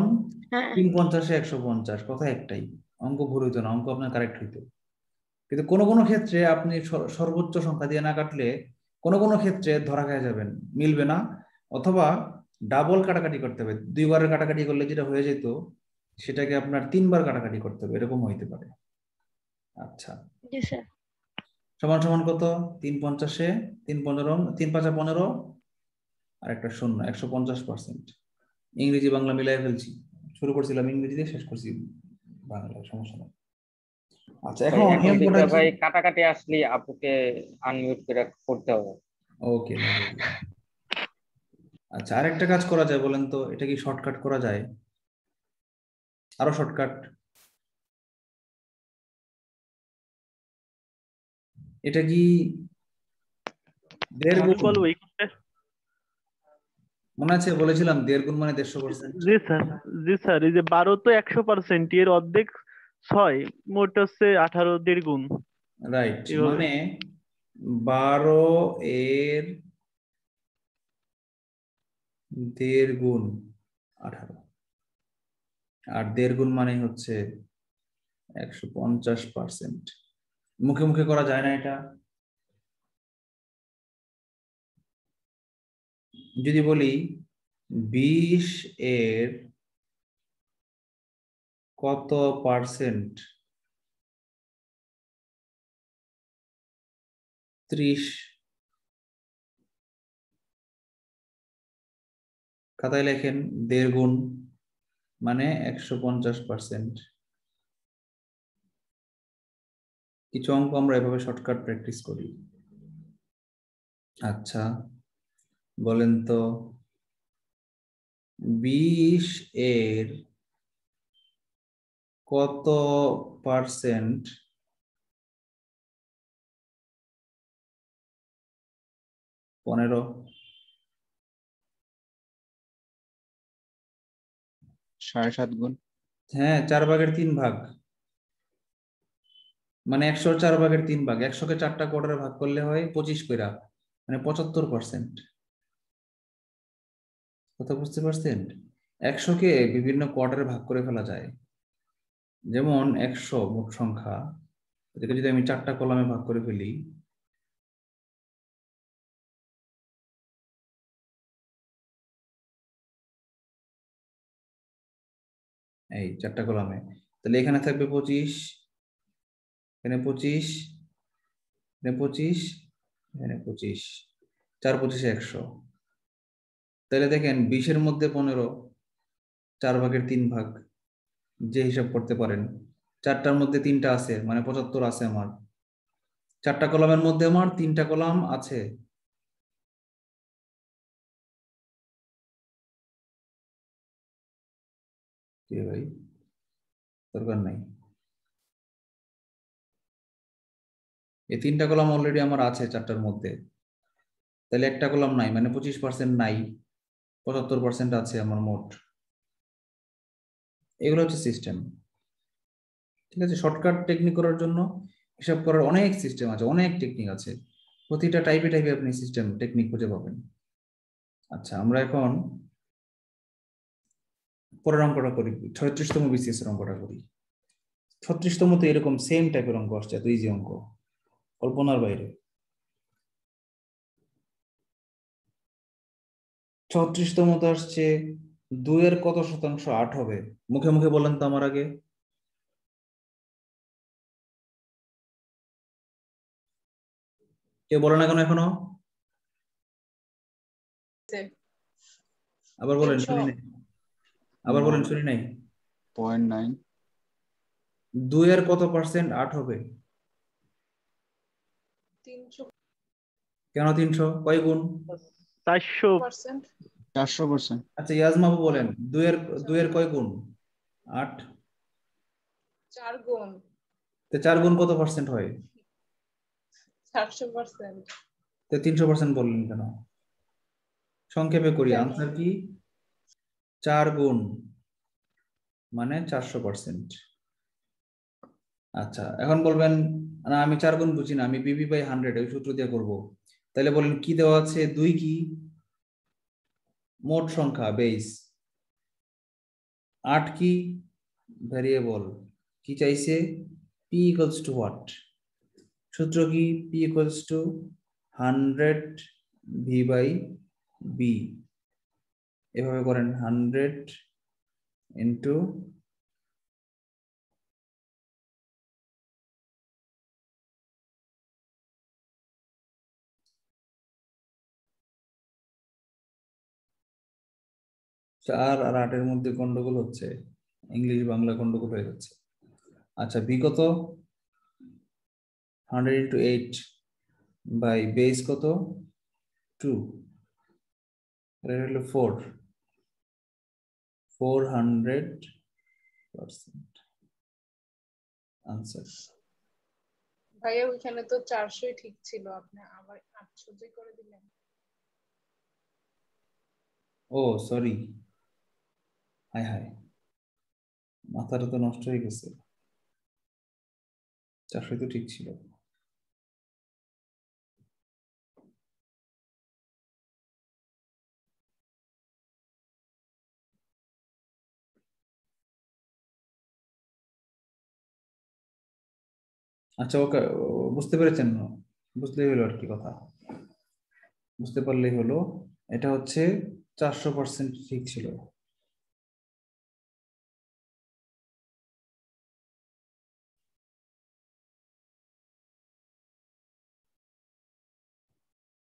হ্যাঁ 3 50 150, কথা একটাই। অঙ্ক ভুল হইতো না, অঙ্ক আপনার কারেক্ট হইতো। কিন্তু কোনো কোনো ক্ষেত্রে আপনি সর্বোচ্চ সংখ্যা দিয়ে না কাটলে কোনো কোনো ক্ষেত্রে ধরা খেয়ে যাবেন, মিলবে না, অথবা ডাবল কাটাকাটি করতে হবে। 2 বারের কাটাকাটি করলে যেটা হয়ে যেত, সেটাকে আপনার 3 বার কাটাকাটি করতে হবে, এরকম হইতে পারে। আচ্ছা, জি স্যার। সমান সমান কত? 3 50-এ 3 15, 3 5 15, আর একটা শূন্য, 150%। ইংরেজি বাংলা মিলাই ফেলছি, শুরু করছিলাম ইংরেজিতে, শেষ করছি বাংলায়, সমস্যা নেই। আচ্ছা, ভাই এখন এখন অঙ্কটা থেকে কি? ভাই কাটাকাটি আসলে আপুকে আনমিউট করে করতে হবে। ওকে, নো প্রবলেম। আচ্ছা, আরেকটা কাজ করা যায়, বলেন তো, এটা কি শর্টকাট করা যায়? আরো শর্টকাট, এটা কি 1.5 আমি গুণ? বলবো এই করতে। মনে আছে বলেছিলাম 1.5 গুণ মানে 150%। জি স্যার, জি স্যার, এই যে 12 তো 100%, এর অর্ধেক 6, মোট হচ্ছে 18 1.5 গুণ। রাইট, এভাবে। মানে 12 এর 1.5 গুণ 18, আর 1.5 গুণ মানে হচ্ছে 150%। মুখে মুখে করা যায় না এটা? যদি বলি 20 এর কত পার্সেন্ট 30, খাতায় লেখেন 1.5 গুণ মানে 150%। কিছু অঙ্ক আমরা এভাবে শর্টকাট প্র্যাকটিস করি। আচ্ছা, বলেন তো 20 এর কত পার্সেন্ট 15? 7.5 গুণ। হ্যাঁ, 4/3 মানে 100 4/3 100-কে 4টা কোয়ার্টারে ভাগ করলে হয় 25 কইরা, মানে 75%। কথা বুঝতে পারছেন? 100-কে বিভিন্ন কোয়ার্টারে ভাগ করে ফেলা যায়। যেমন 100 মোট সংখ্যা, এটাকে যদি আমি 4টা কলামে ভাগ করে ফেলি, এই 4টা কলামে, তাহলে এখানে থাকবে 25, এখানে 25, এখানে 25, এখানে 25, 4 25 100। তাহলে দেখেন 20-এর মধ্যে 15, 4/3 যে হিসাব করতে পারেন। 4টার মধ্যে 3টা আছে, মানে 75 আছে আমার। 4টা কলামের মধ্যে আমার 3টা কলাম আছে। কি রে ভাই, দরকার নাই, এই 3টা কলাম অলরেডি আমার আছে 4টার মধ্যে, তাহলে একটা কলাম নাই, মানে 25% নাই, 75% আছে আমার মোট। এগুলো হচ্ছে সিস্টেম। ঠিক আছে, শর্টকাট টেকনিক করার জন্য হিসাব করার অনেক সিস্টেম আছে, অনেক টেকনিক আছে। প্রতিটা টাইপে টাইপে আপনি সিস্টেম টেকনিক খুঁজে পাবেন। আচ্ছা, আমরা এখন পরের অঙ্কটা করি, 36তম বিসিএস এর অঙ্কটা করি। 36তম তো এরকম সেম টাইপের অঙ্ক আসছে, এত ইজি অঙ্ক, কল্পনার বাইরে। 36তম তো আসছে 2 এর কত শতাংশ 8 হবে? মুখে মুখে বলেন তো আমার আগে। কেউ বলে না কেন এখনো? আবার বলেন, 300 শুনি নাই। আবার বলেন, শুনি নাই। 0.9 2 এর কত পার্সেন্ট 8 হবে? 300%। কেন 300? কয় গুণ? 400। 400%। আচ্ছা, ইয়াজমাবু বলেন, 2 এর কয় গুণ? 8। 4 গুণ তো 4 গুণ কত পার্সেন্ট হয়? 400%। তো 300% বললেন কেন? সংক্ষেপে করি, কেন? আনসার কি? 4 গুণ মানে 400%। আচ্ছা, এখন বলবেন না আমি 4 গুণ বুঝি না, আমি BB/100 ওই সূত্র দিয়ে করব। তাহলে বলেন কি দেওয়া আছে? 2 কি? মোট সংখ্যা, বেস। 8 কি? ভ্যারিয়েবল। কি চাইছে? P equals to what? সূত্র কি? P equals to 100 V/B। এভাবে করেন, 100 into চার আর 8-এর মধ্যে গন্ডগোল হচ্ছে, ইংলিশ বাংলা গন্ডগোল হয়ে যাচ্ছে। আচ্ছা, বি কত? 100 into 8 বাই বেস কত? 2, এটা হলো 4, 400% আনসার। ভাইয়া ওইখানে তো 400 ঠিক ছিল, আপনি আবার 800 যে করে দিলেন। ও সরি, হাই হাই, মাথাটা তো নষ্ট হয়ে গেছে। 400 তো ঠিক ছিল। আচ্ছা, ওকে, বুঝতে পেরেছেন? বুঝলেই হলো আর কি, কথা বুঝতে পারলেই হলো। এটা হচ্ছে 400% ঠিক ছিল।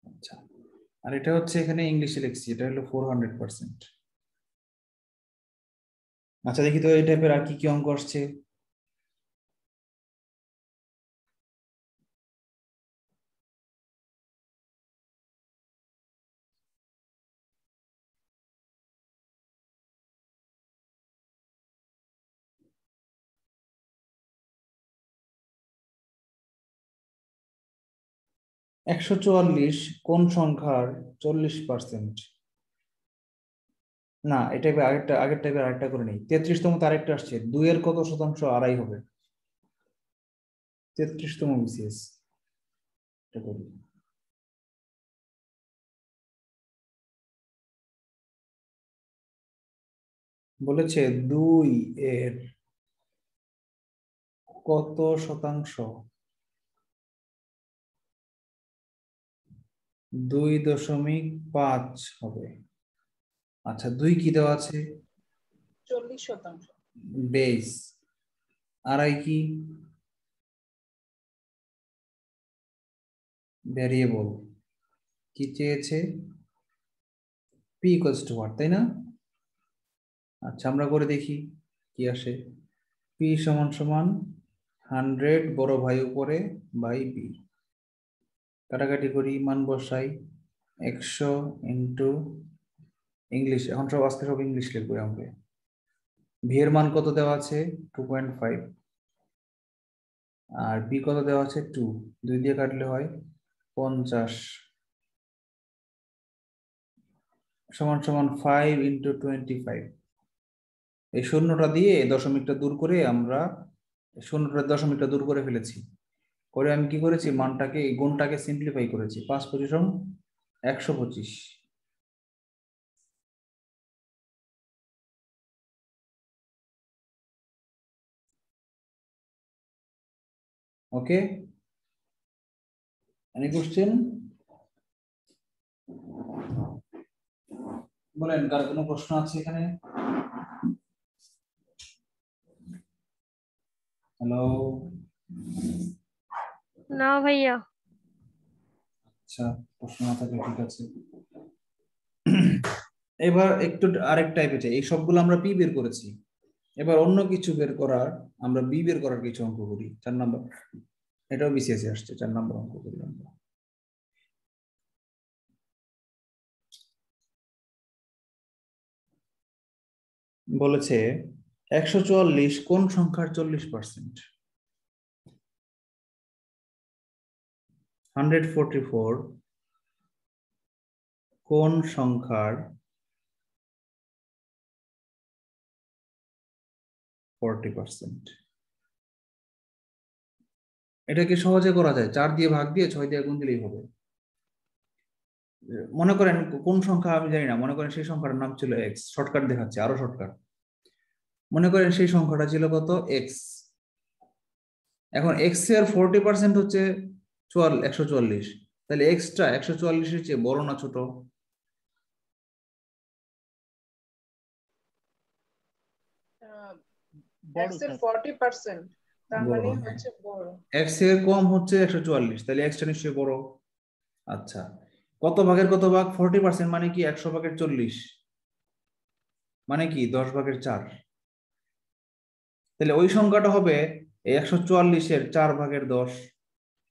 আচ্ছা, আর এটা হচ্ছে এখানে ইংলিশে লিখছি, এটা হলো 400%। আচ্ছা, দেখি তো এই টাইপের আর কি কি অঙ্ক আসছে। $144 কোন সংখ্যার 40%? না, এটা আগের টাইপের আরেকটা করে নেই। 33তম তো আরেকটা আসছে, 2 এর কত শতাংশ 2.5 হবে? 33তম বিসিএস এটা করি। বলেছে 2 এর কত শতাংশ? 2.5 হবে। আচ্ছা, 2 কি দেওয়া আছে? 40%। বেস। 2.5 কি? ভ্যারিয়েবল। কি চেয়েছে? P equals to what, তাই না? আচ্ছা, আমরা করে দেখি কি আসে। P সমান সমান 100 বড় ভাই উপরে বাই B। কাটাকাটি করি, মান বসাই। 100 ইন্টু ইংলিশ, এখন সব আজকে সব ইংলিশ লিখবো আমরা। ভি এর মান কত দেওয়া আছে? 2.5। আর বি কত দেওয়া আছে? 2। 2 দিয়ে কাটলে হয় 50 সমান সমান 5 ইন্টু 25। এই শূন্যটা দিয়ে দশমিকটা দূর করে আমরা দশমিকটা দূর করে ফেলেছি। করে আমি কি করেছি, মানটাকে এই গুণটাকে সিম্পলিফাই করেছি। 5 পজিশন 125। ওকে, এনি কোশ্চেন? বলেন, কার কোনো প্রশ্ন আছে এখানে? হ্যালো? না ভাইয়া। আচ্ছা, প্রশ্ন না থাকলে ঠিক আছে। এবার একটু আরেক টাইপের, এই সবগুলো আমরা পি বের করেছি। এবার অন্য কিছু বের করার, আমরা বি বের করার কিছু অঙ্ক করি। 4 নাম্বার, এটাও বিসিএসে আসছে। 4 নাম্বার অঙ্ক করি আমরা। বলেছে 144 কোন সংখ্যার 40%? 144 কোন সংখ্যার 40%? এটাকে সহজে করা যায়, 4 দিয়ে ভাগ দিয়ে 6 দিয়ে গুণ দিলেই হবে। মনে করেন কোন সংখ্যা আমি জানি না, মনে করেন সেই সংখ্যাটার নাম ছিল এক্স, শর্টকাট দেখাচ্ছে, আরো শর্টকাট। মনে করেন সেই সংখ্যাটা ছিল কত, এক্স। এখন এক্স এর 40% হচ্ছে 144, তাহলে এক্সটা 144-এর চেয়ে বড় না ছোট? এক্স এর 40%, তার মানে হচ্ছে বড়। এক্স এর কম হচ্ছে 144, তাহলে এক্সটা নিশ্চয়ই বড়। আচ্ছা, কত ভাগের কত ভাগ? 40% মানে কি 100 ভাগের 40, মানে কি 10 ভাগের 4। তাহলে ওই সংখ্যাটা হবে 144-এর 4 ভাগের 10।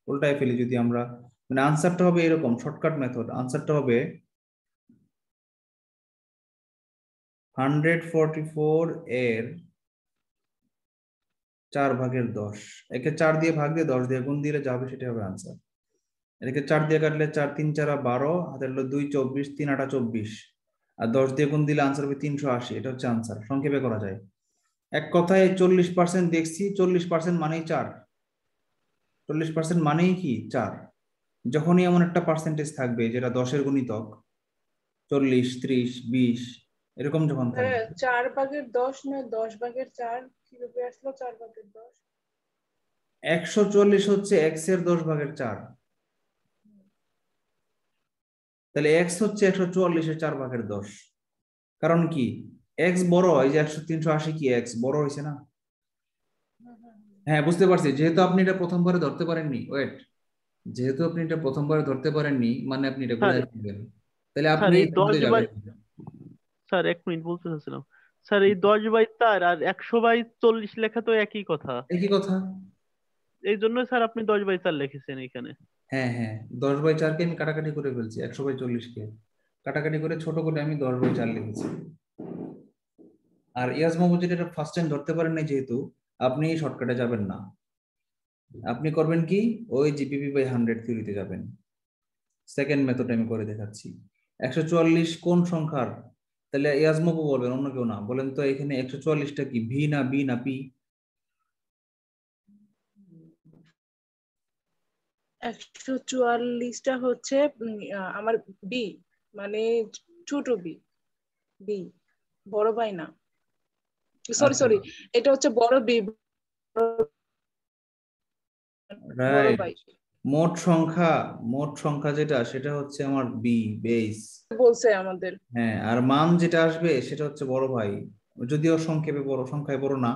উল্টায় ফেলি যদি আমরা, মানে আনসারটা হবে এরকম, শর্টকাট মেথড। আনসারটা হবে 144 এর 4 ভাগের 10। একে 4 দিয়ে ভাগ দিয়ে 10 দিয়ে গুণ দিলে যা হবে সেটা হবে আনসার। এটাকে 4 দিয়ে কাটলে 4 3 4 12, হাতের হলো 2 24, 3 8 24, আর 10 দিয়ে গুণ দিলে আনসার হবে 380। এটা হচ্ছে আনসার, সংক্ষেপে করা যায়। এক কথায় 40% দেখছি, 40% মানেই 4। 40% মানেই কি 4। যখনই এমন একটা পার্সেন্টেজ থাকবে যেটা 10-এর গুণিতক, 40 30 20 এরকম যখন থাকবে। 4 ভাগের 10 নয়, 10 ভাগের 4 কিভাবে আসলো 4 ভাগের 10? 144 হচ্ছে এক্স এর 10 ভাগের 4, তাহলে এক্স হচ্ছে 144-এর 4 ভাগের 10। কারণ কি এক্স বড়, এই যে 380 কি এক্স বড় হয়েছে না? হ্যাঁ, বুঝতে পারছি। যেহেতু আপনি এটা প্রথমবারে ধরতে পারেননি, ওয়েট, যেহেতু আপনি এটা প্রথমবারে ধরতে পারেননি মানে আপনি এটা স্যার গুণায় ফেলবেন, তাহলে স্যার আপনি এই এর 10 মধ্যে বাই, যাবেন। স্যার 1 মিনিট বলতে চাচ্ছিলাম। স্যার এই 10/4 আর 100/40 লেখা তো একই কথা। একই কথা। এই জন্য স্যার আপনি 10/4 লিখেছেন এখানে। হ্যাঁ হ্যাঁ, 10/4-কে আমি কাটাকাটি করে ফেলছি, 100/40-কে কাটাকাটি করে ছোট করে আমি 10/4 লিখেছি। আর ইয়াজ মাহমুদ এটা ফার্স্ট টাইম ধরতে পারেন নাই, যেহেতু আপনি শর্টকাটে যাবেন না, আপনি করবেন কি ওই জিপিপি/100 থিওরিতে যাবেন। সেকেন্ড মেথড আমি করে দেখাচ্ছি। 144 কোন সংখ্যার, তাহলে ইয়াজ মাহমুদ বলবেন, অন্য কেউ না। বলেন তো এখানে 144টা কি ভি না বি না পি? 144টা হচ্ছে আমার বি, মানে ছোট বি, বি বড় ভাই না, সরি সরি, এটা হচ্ছে বড় বি, বড় রাইট। ভাই মোট সংখ্যা যেটা সেটা হচ্ছে আমার বি বেস বলছে আমাদের। হ্যাঁ, আর মান যেটা আসবে সেটা হচ্ছে বড় ভাই, যদিও সংক্ষেপে বড়, সংখ্যায় বড় না।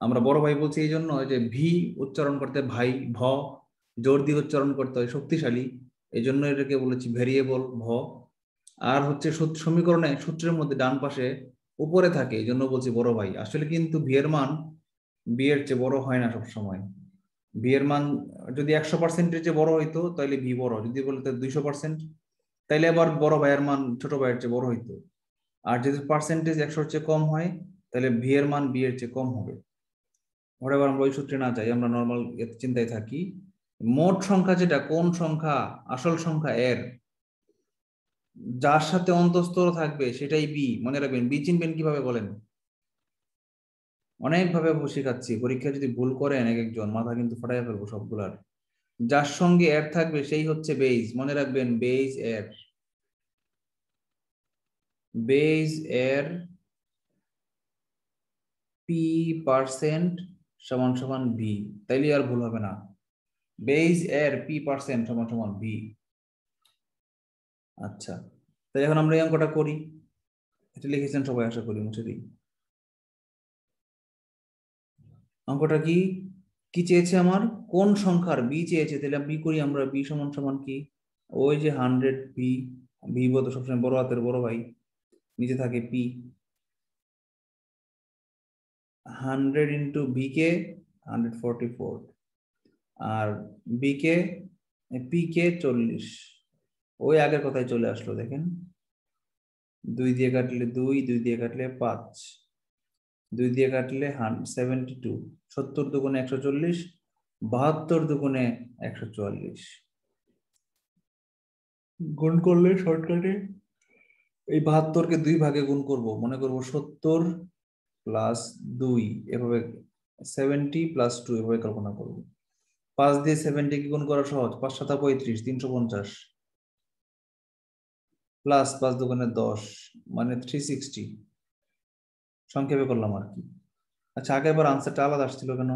আমরা বড় ভাই বলছি এই জন্য যে ভি উচ্চারণ করতে ভাই, ভ জোর দিয়ে উচ্চারণ করতে হয়, শক্তিশালী, এই জন্য এটাকে বলেছি ভেরিয়েবল ভ। আর হচ্ছে সমীকরণে সূত্রের মধ্যে ডান পাশে উপরে থাকে, এই জন্য বলছি বড় ভাই। আসলে কিন্তু ভি এর মান বি এর চেয়ে বড় হয় না সবসময়। ভি এর মান যদি 100%-এর চেয়ে বড় হইতো তাহলে ভি বড়, যদি বলতে 200% তাইলে আবার বড় ভাইয়ের মান ছোট ভাইয়ের চেয়ে বড় হইতো। আর যদি পার্সেন্টেজ 100-এর চেয়ে কম হয় তাহলে ভি এর মান বি এর চেয়ে কম হবে। ওরা আবার আমরা ওই সূত্রে না যাই, আমরা নর্মাল চিন্তায় থাকি। মোট সংখ্যা যেটা, কোন সংখ্যা আসল সংখ্যা এর যার সাথে অন্তঃস্থ থাকবে সেটাই বি। মনে রাখবেন, বি চিনবেন কিভাবে বলেন? অনেক ভাবে শেখাচ্ছি, পরীক্ষা যদি ভুল করেন এক একজন মাথা কিন্তু ফাটাইয়া ফেলবো সবগুলার। যার সঙ্গে এর থাকবে সেই হচ্ছে বেজ, মনে রাখবেন বেজ এর, বেজ এর পি পার্সেন্ট সমান সমান ভি, তাইলে আর ভুল হবে না। বেজ এর পি পার্সেন্ট সমান সমান ভি। আচ্ছা, তাই এখন আমরা এই অঙ্কটা করি। এটা লিখেছেন সবাই, আশা করি, মুছে দিই। অঙ্কটা কি কি চেয়েছে আমার? কোন সংখ্যার বি চেয়েছে, তাহলে বি করি আমরা। বি সমান সমান কি? ওই যে 100 বি, বি বলতে সবসময় বড় হাতের বড় ভাই, নিচে থাকে পি। 100 ইন্টু বি কে 144, আর বি কে পি কে 40। ওই আগের কথায় চলে আসলো, দেখেন 2 দিয়ে কাটলে 2, 2 দিয়ে কাটলে 5, 2 দিয়ে কাটলে 72, 70 দুগুণে 140, 72 দুগুণে 144। গুণ করলে শর্টকাটে এই 72 কে 2 ভাগে গুণ করব, মনে করব 70 প্লাস 2, এভাবে 70 প্লাস 2 এভাবে কল্পনা করব। 5 দিয়ে 70 কে গুণ করা সহজ, 5 7 35, 350 প্লাস 5 দুগুণে 10 মানে 360, সংক্ষেপে করলাম আর কি। আচ্ছা, আগেরবার আনসারটা আলাদা আসছিল কেন?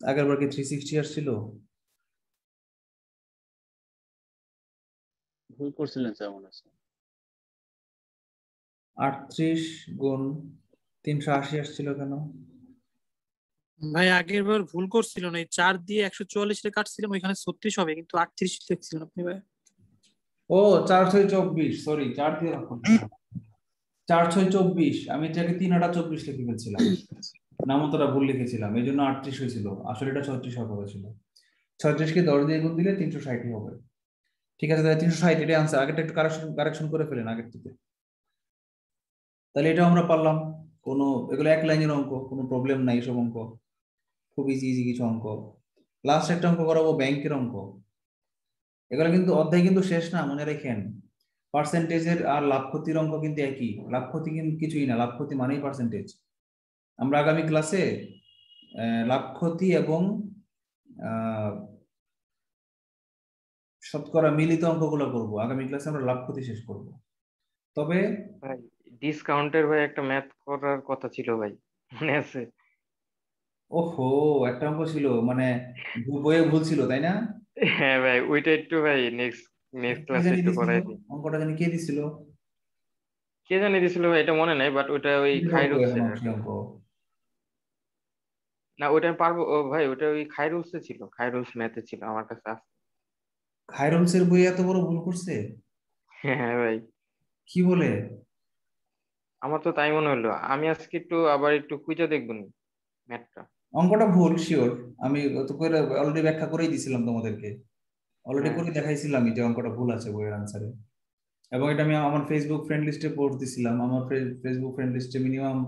আগেরবার কি 360 আসছিল? ভুল করছিলেন স্যার মনে আছে। 38 গুণ 380 আসছিল কেন? ভাই আগের বার ভুল করছিল না, 4 দিয়ে 144 রে কাটছিলাম, ওইখানে 36 হবে কিন্তু 38 লিখছিলেন আপনি ভাই। ও 4 6 24, সরি 4 দিয়ে রাখুন, 4 6 24, আমি এটাকে 3 8 24 লিখে ফেলছিলাম, নামতটা ভুল লিখেছিলাম, এই জন্য 38 হয়েছিল, আসলে এটা 36 হওয়ার কথা ছিল। 36 কে 10 দিয়ে গুণ দিলে 360 হবে। ঠিক আছে, তাহলে 360 এটা আনসার। আগেরটা একটু কারেকশন করে ফেলেন আগের থেকে। তাহলে এটাও আমরা পারলাম। কোনো এগুলো এক লাইনের অঙ্ক, কোনো প্রবলেম নাই, সব অঙ্ক খুব ইজি ইজি কিছু অঙ্ক। লাস্ট একটা অঙ্ক করাবো ব্যাংকের অঙ্ক। এগুলো কিন্তু অধ্যায় কিন্তু শেষ না, মনে রাখেন। পার্সেন্টেজের আর লাভ ক্ষতির অঙ্ক কিন্তু একই। লাভ ক্ষতি কিন্তু কিছুই না, লাভ ক্ষতি মানেই পার্সেন্টেজ। আমরা আগামী ক্লাসে লাভ ক্ষতি এবং শতকরা মিলিত অঙ্কগুলো করবো। আগামী ক্লাসে আমরা লাভ ক্ষতি শেষ করব। তবে ভাই ডিসকাউন্টের ভাই একটা ম্যাথ করার কথা ছিল ভাই, মনে আছে? ওহো, একটা অঙ্ক ছিল মানে বইয়ে ভুল ছিল, তাই না? হ্যাঁ ভাই, ওইটা একটু ভাই নেক্সট কে ক্লাসে জানি একটু দিছিল করাই দিই। অঙ্কটা, জানি কে দিছিল? কে জানি দিছিল ভাই, এটা মনে নাই, বাট ওইটা ওই খাইরুল এখন স্যার আর সেই কি। অঙ্ক না ওইটা আমি পারবো, ও ভাই ওইটা ওই খাইরুলসে ছিল, খাইরুলস ম্যাথে ছিল আমার কাছে আছে। খায়রুলসের বইয়ে এত বড় ভুল করছে? হ্যাঁ ভাই, কি বলে? আমার তো তাই মনে হলো। আমি আজকে একটু আবার একটু খুঁজে দেখবো নি ম্যাথটা। অঙ্কটা ভুল শিওর। আমি তো করে অলরেডি ব্যাখ্যা করেই দিছিলাম তোমাদেরকে, অলরেডি হ্যাঁ করে দেখাইছিলাম যে অঙ্কটা ভুল আছে বইয়ের আনসারে। এবং এটা আমি আমার ফেসবুক ফ্রেন্ড লিস্টে পোস্ট দিছিলাম। আমার ফেসবুক ফ্রেন্ড লিস্টে মিনিমাম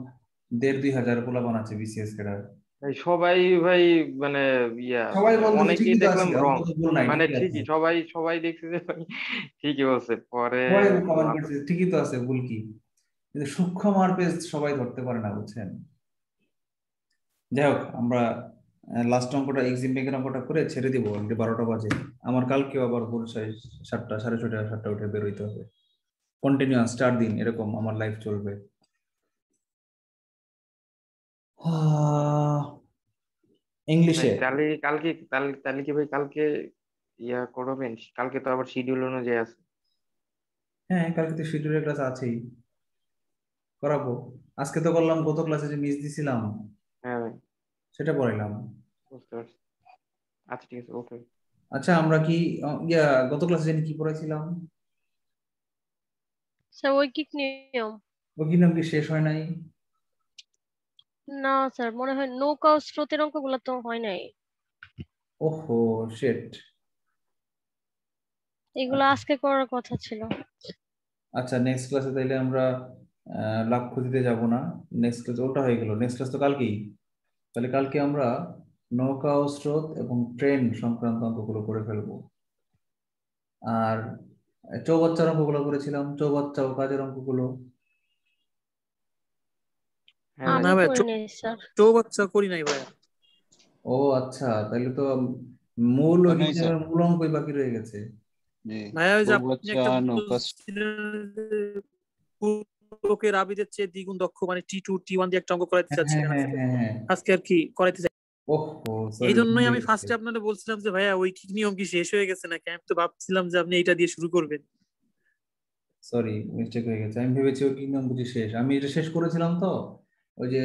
1,500-2,000 পোলাপান আছে বিসিএস ক্যাডার। ভাই সবাই ভাই মানে ইয়া সবাই মানে বলতেছে অনেকেই ঠিকই তো আছে, দেখলাম অঙ্ক রং। তো ভুল নাই, মানে ঠিকই আছে। ঠিকই সবাই সবাই দেখছে যে ভাই ঠিকই বলছে পরে। সবাই কমেন্ট আবার করছে ঠিকই তো আছে, ভুল কি? কিন্তু সূক্ষ্ম মারপেজ সবাই ধরতে পারে না, বুঝছেন? যাই হোক, আমরা লাস্ট অঙ্কটা এক্সিম ব্যাংকের অঙ্কটা করে ছেড়ে দিব, অলরেডি 12টা বাজে। আমার কালকেও আবার ভোর 7টা 6:30 7টা উঠে বেরোইতে হবে। কন্টিনিউয়াস 4 দিন এরকম আমার লাইফ চলবে। ভাই ইংলিশে তাহলে কালকে তাহলে তাহলে কি ভাই কালকে ইয়া করবেন? কালকে তো আবার শিডিউল অনুযায়ী আছে। হ্যাঁ, কালকে তো শিডিউলের ক্লাস আছেই, করাবো। আজকে তো করলাম, গত ক্লাসে যে মিস দিছিলাম হ্যাঁ ভাই, সেটা পড়াইলাম। বুঝতে পারছি। আচ্ছা ঠিক আছে, ওকে। আচ্ছা, আমরা কি গত ক্লাসে জানি কি পড়াইছিলাম? স্যার ঐকিক নিয়ম। ওই কি নাম কি শেষ হয় নাই? না স্যার, মনে হয় নৌকা ও স্রোতের অঙ্কগুলো তো হয় নাই। ওহো, শেট। এগুলো আজকে করার কথা ছিল। আচ্ছা, নেক্সট ক্লাসে তাইলে আমরা লাভ ক্ষতিতে যাব না। নেক্সট ক্লাস ওটা হয়ে গেল, নেক্সট ক্লাস তো কালকেই। তাহলে কালকে আমরা নৌকা ও স্রোত এবং ট্রেন সংক্রান্ত অঙ্কগুলো করে ফেলবো। আর চৌবাচ্চার অঙ্কগুলো করেছিলাম, চৌবাচ্চা ও কাজের অঙ্কগুলো। হ্যাঁ ভাই। না আমি ভাই করি নাই স্যার। চৌবাচ্চা করি নাই ভাই। ও আচ্ছা, তাহলে তো মূল তো ঐকিক নাই স্যার, নিয়মের মূল অঙ্কই বাকি রয়ে গেছে। জি ভাইয়া ওই যে আপনি একটা বহুবচন বলছিলেন যে পূরকের আবিদের চেয়ে দ্বিগুণ দক্ষ, মানে T2 T1 দিয়ে একটা অঙ্ক করাইতে হ্যাঁ হ্যাঁ চাচ্ছিলেন হ্যাঁ আজকে। হ্যাঁ হ্যাঁ। আজকে আর কি করাইতে চাই। ওহো এই সরি, জন্যই ভুলে আমি গেছি। ফার্স্টে আপনাদের বলছিলাম যে ভাইয়া ঐকিক নিয়ম কি শেষ হয়ে গেছে নাকি, আমি তো ভাবছিলাম যে আপনি এইটা দিয়ে শুরু করবেন। সরি, মিস্টেক হয়ে গেছে। আমি ভেবেছি ঐকিক নিয়ম বুঝি শেষ, আমি এটা শেষ করেছিলাম তো। ওই যে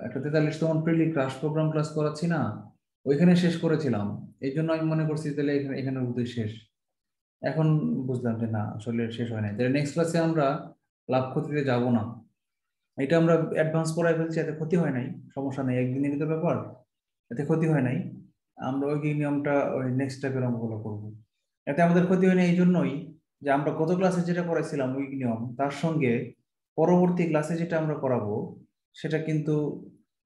একটা 43তম প্রিলি ক্রাশ প্রোগ্রাম ক্লাস করাচ্ছি না, ওইখানে শেষ করেছিলাম। এই জন্য আমি মনে করছি তাহলে এখানে এখানে বোধহয় শেষ। এখন বুঝলাম যে না, আসলে শেষ হয় নাই। তাহলে নেক্সট ক্লাসে আমরা লাভ ক্ষতিতে যাব না, এটা আমরা অ্যাডভান্স করাই ফেলছি, এতে ক্ষতি হয় নাই, সমস্যা নেই, একদিনের ভিতর ব্যাপার, এতে ক্ষতি হয় নাই। আমরা ওই নিয়মটা ওই নেক্সট স্টেপের অঙ্কগুলো করবো। এতে আমাদের ক্ষতি হয় না এই জন্যই যে আমরা গত ক্লাসে যেটা করাইছিলাম ওই নিয়ম, তার সঙ্গে পরবর্তী ক্লাসে যেটা আমরা করাবো সেটা কিন্তু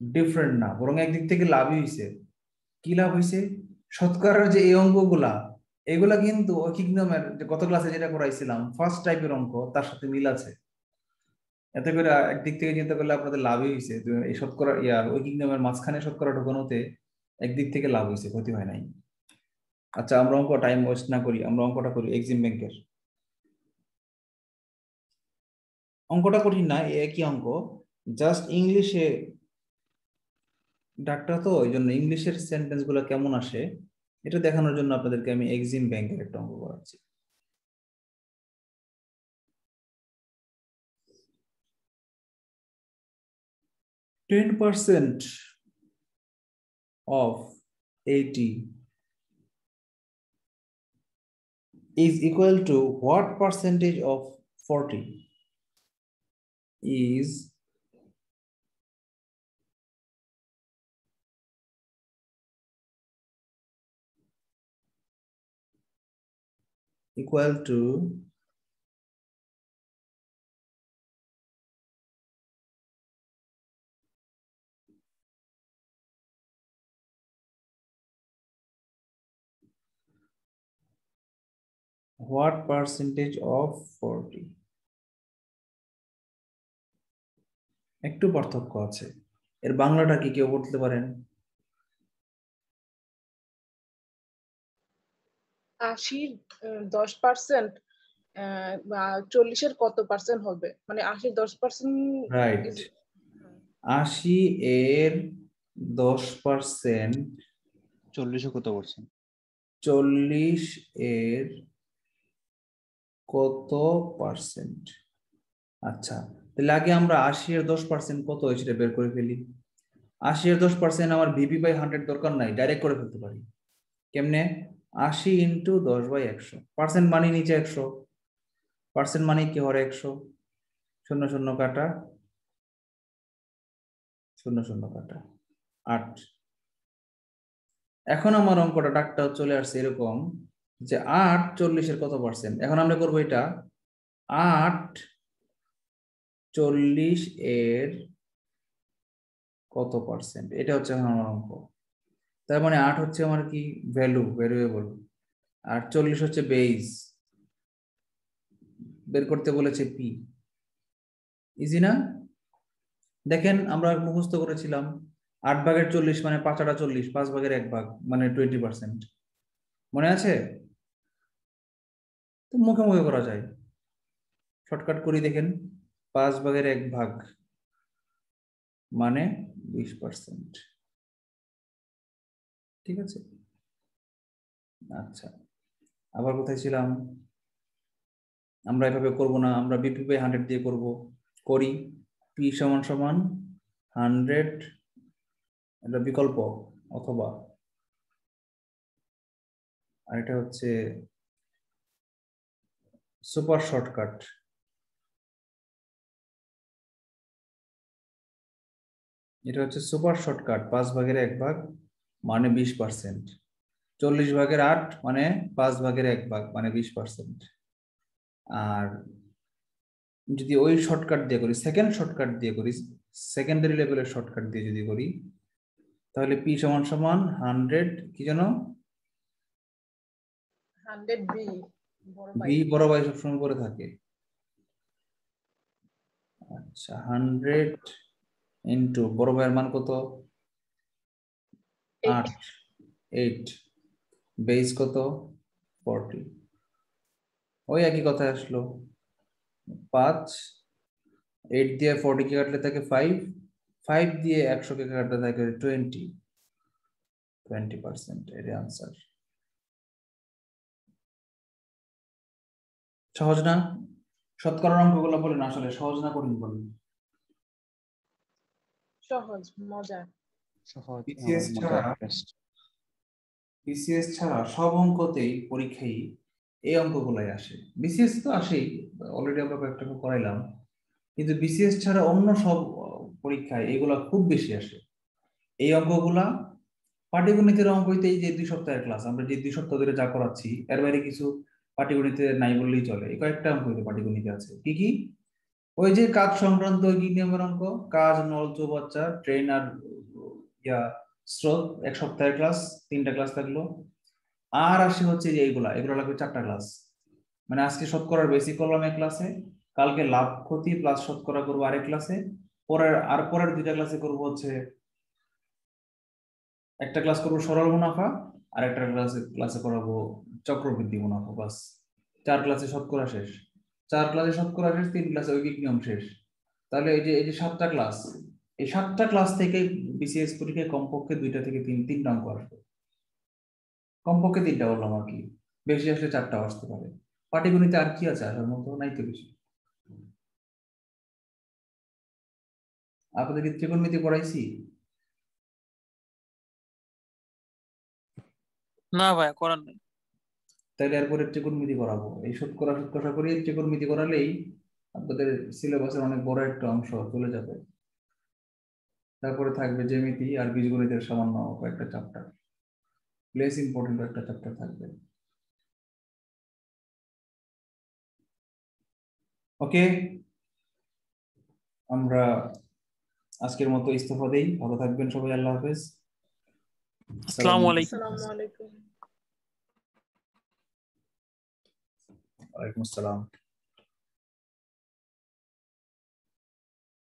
ডিফারেন্ট না, বরং একদিক থেকে লাভই হয়েছে। কি লাভ হয়েছে? শতকরার যে এই অঙ্কগুলা, এগুলা কিন্তু ঐকিক নিয়মের যে গত ক্লাসে যেটা করাইছিলাম ফার্স্ট টাইপের অঙ্ক, তার সাথে মিল আছে। এতে করে একদিক থেকে চিন্তা করলে আপনাদের লাভই হয়েছে। এই শতকরা ঐকিক নিয়মের মাঝখানে শতকরা ঢোকানোতে একদিক থেকে লাভ হয়েছে, ক্ষতি হয় নাই। আচ্ছা, আমরা অঙ্ক টাইম ওয়েস্ট না করি, আমরা অঙ্কটা করি এক্সিম ব্যাংকের। অঙ্কটা কঠিন না, একই অঙ্ক, জাস্ট ইংলিশে ডাক্তার তো, ওই জন্য ইংলিশের সেন্টেন্স গুলো কেমন আসে এটা দেখানোর জন্য আপনাদেরকে আমি এক্সিম ব্যাংকের একটা অঙ্ক করাচ্ছি। %10 of 80 is equal to what percentage of 40 is equal to what percentage of 40? একটু পার্থক্য আছে, এর বাংলাটা কি কেউ বলতে পারেন? 80 10%, বা 40-এর কত পার্সেন্ট হবে, মানে 80 10%। রাইট, 80 এর 10%, 40 কত পার্সেন্ট? 40 এর কত পার্সেন্ট? আচ্ছা, তাহলে আগে আমরা 80 এর 10% কত সেটা বের করে ফেলি। 80 এর 10% আমার VP/100 দরকার নাই, ডাইরেক্ট করে ফেলতে পারি। কেমনে? 80 ইন্টু 10/100, পার্সেন্ট মানে নিচে 100, পার্সেন্ট মানে কি হরে 100, 0 0 কাটা 0 0 কাটা 8। এখন আমার অঙ্কটা ডাকটা চলে আসছে এরকম যে 8 40 এর কত পার্সেন্ট। এখন আমরা করবো এটা 8 40 এর কত পার্সেন্ট, এটা হচ্ছে এখন আমার অঙ্ক। তার মানে 8 হচ্ছে আমার কি ভ্যালুয়েবল, আর 40 হচ্ছে বেস, বের করতে বলেছে পি। ইজি না? দেখেন আমরা মুখস্থ করেছিলাম 8/40 মানে 5 8 40, 5/1 মানে 20%, মনে আছে? তো মুখে মুখে করা যায়, শর্টকাট করি দেখেন, 5/1 মানে 20%। ঠিক আছে, আচ্ছা, আবার কোথায় ছিলাম? আমরা এভাবে করব না, আমরা BP/100 দিয়ে করব, করি P = 100, এটা বিকল্প, অথবা আর এটা হচ্ছে সুপার শর্টকাট। এটা হচ্ছে সুপার শর্টকাট, 5/1 মানে 20%, 40/8 মানে 5/1 মানে 20%। আর যদি ওই শর্টকাট দিয়ে করি, সেকেন্ড শর্টকাট দিয়ে করি, সেকেন্ডারি লেভেলের শর্টকাট দিয়ে যদি করি, তাহলে P = 100 কি যেন, 100 বি বড় B ভাই। বড় ভাই সবসময় করে থাকে। আচ্ছা, 100 ইন্টু বড় ভাইয়ের মান কত? 8 8 বেস কত 40 ওই একই কথা আসলো 5 8 দিয়ে 40 কে কাটলে থাকে 5 5 দিয়ে 100 কে কাটলে থাকে 20% এর आंसर সহজ না শতকরার অঙ্কগুলো বলেন আসলে সহজ না কঠিন বলেন সহজ মজা সহজ বিসিএস এবং ছাড়া মজার টেস্ট। বিসিএস ছাড়া সব অঙ্কতেই পরীক্ষায় এই অঙ্কগুলাই আসে বিসিএস তো আসেই অলরেডি আমরা কয়েকটা করাইলাম কিন্তু বিসিএস ছাড়া অন্য সব পরীক্ষায় এগুলা খুব বেশি আসে এই অঙ্কগুলা পাটিগণিতের অঙ্ক হইতে এই যে 2 সপ্তাহের ক্লাস আমরা যে 2 সপ্তাহ ধরে যা করাচ্ছি এর বাইরে কিছু পাটিগণিতে নাই বললেই চলে এই কয়েকটা অঙ্ক হইতে পাটিগণিতে আছে কি কি ওই যে কাজ সংক্রান্ত ঐকিক নিয়মের অঙ্ক কাজ নল চৌবাচ্চা ট্রেন আর স্রোত এক সপ্তাহের ক্লাস 3টা ক্লাস থাকলো আর আসে হচ্ছে যে এগুলো লাগবে 4টা ক্লাস মানে আজকে শতকরার বেসিক করলাম এক ক্লাসে কালকে লাভ ক্ষতি প্লাস শতকরা করবো আরেক ক্লাসে পরের 2টা ক্লাসে করবো হচ্ছে একটা ক্লাস করবো সরল মুনাফা আর একটা ক্লাসে করাবো চক্রবৃদ্ধি মুনাফা বাস 4 ক্লাসে শতকরা শেষ 4 ক্লাসে শতকরা শেষ 3 ক্লাসে ঐকিক নিয়ম শেষ তাহলে এই যে 7টা ক্লাস এই 7টা ক্লাস থেকে বিসিএস পরীক্ষায় কমপক্ষে 2টা থেকে 3টা অঙ্ক আসবে কমপক্ষে 3টা বললাম আর কি বেশি আসলে 4টাও আসতে পারে পাটিগণিতে আর কি আছে আসার মতো নাই তো বেশি আপনাদের কি ত্রিকোণমিতি পড়াইছি না ভাই করার নাই তাহলে এরপরে ত্রিকোণমিতি করাবো এই শতকরা করি ত্রিকোণমিতি করালেই আপনাদের সিলেবাসের অনেক বড় একটা অংশ চলে যাবে তারপরে থাকবে জ্যামিতি আর বীজগণিতের সামান্য কয়েকটা চ্যাপ্টার লেস ইম্পর্টেন্ট একটা চ্যাপ্টার থাকবে ওকে আমরা আজকের মতো ইস্তফা দেই ভালো থাকবেন সবাই আল্লাহ হাফেজ আসসালামু আলাইকুম আসসালামু আলাইকুম ওয়ালাইকুম আসসালাম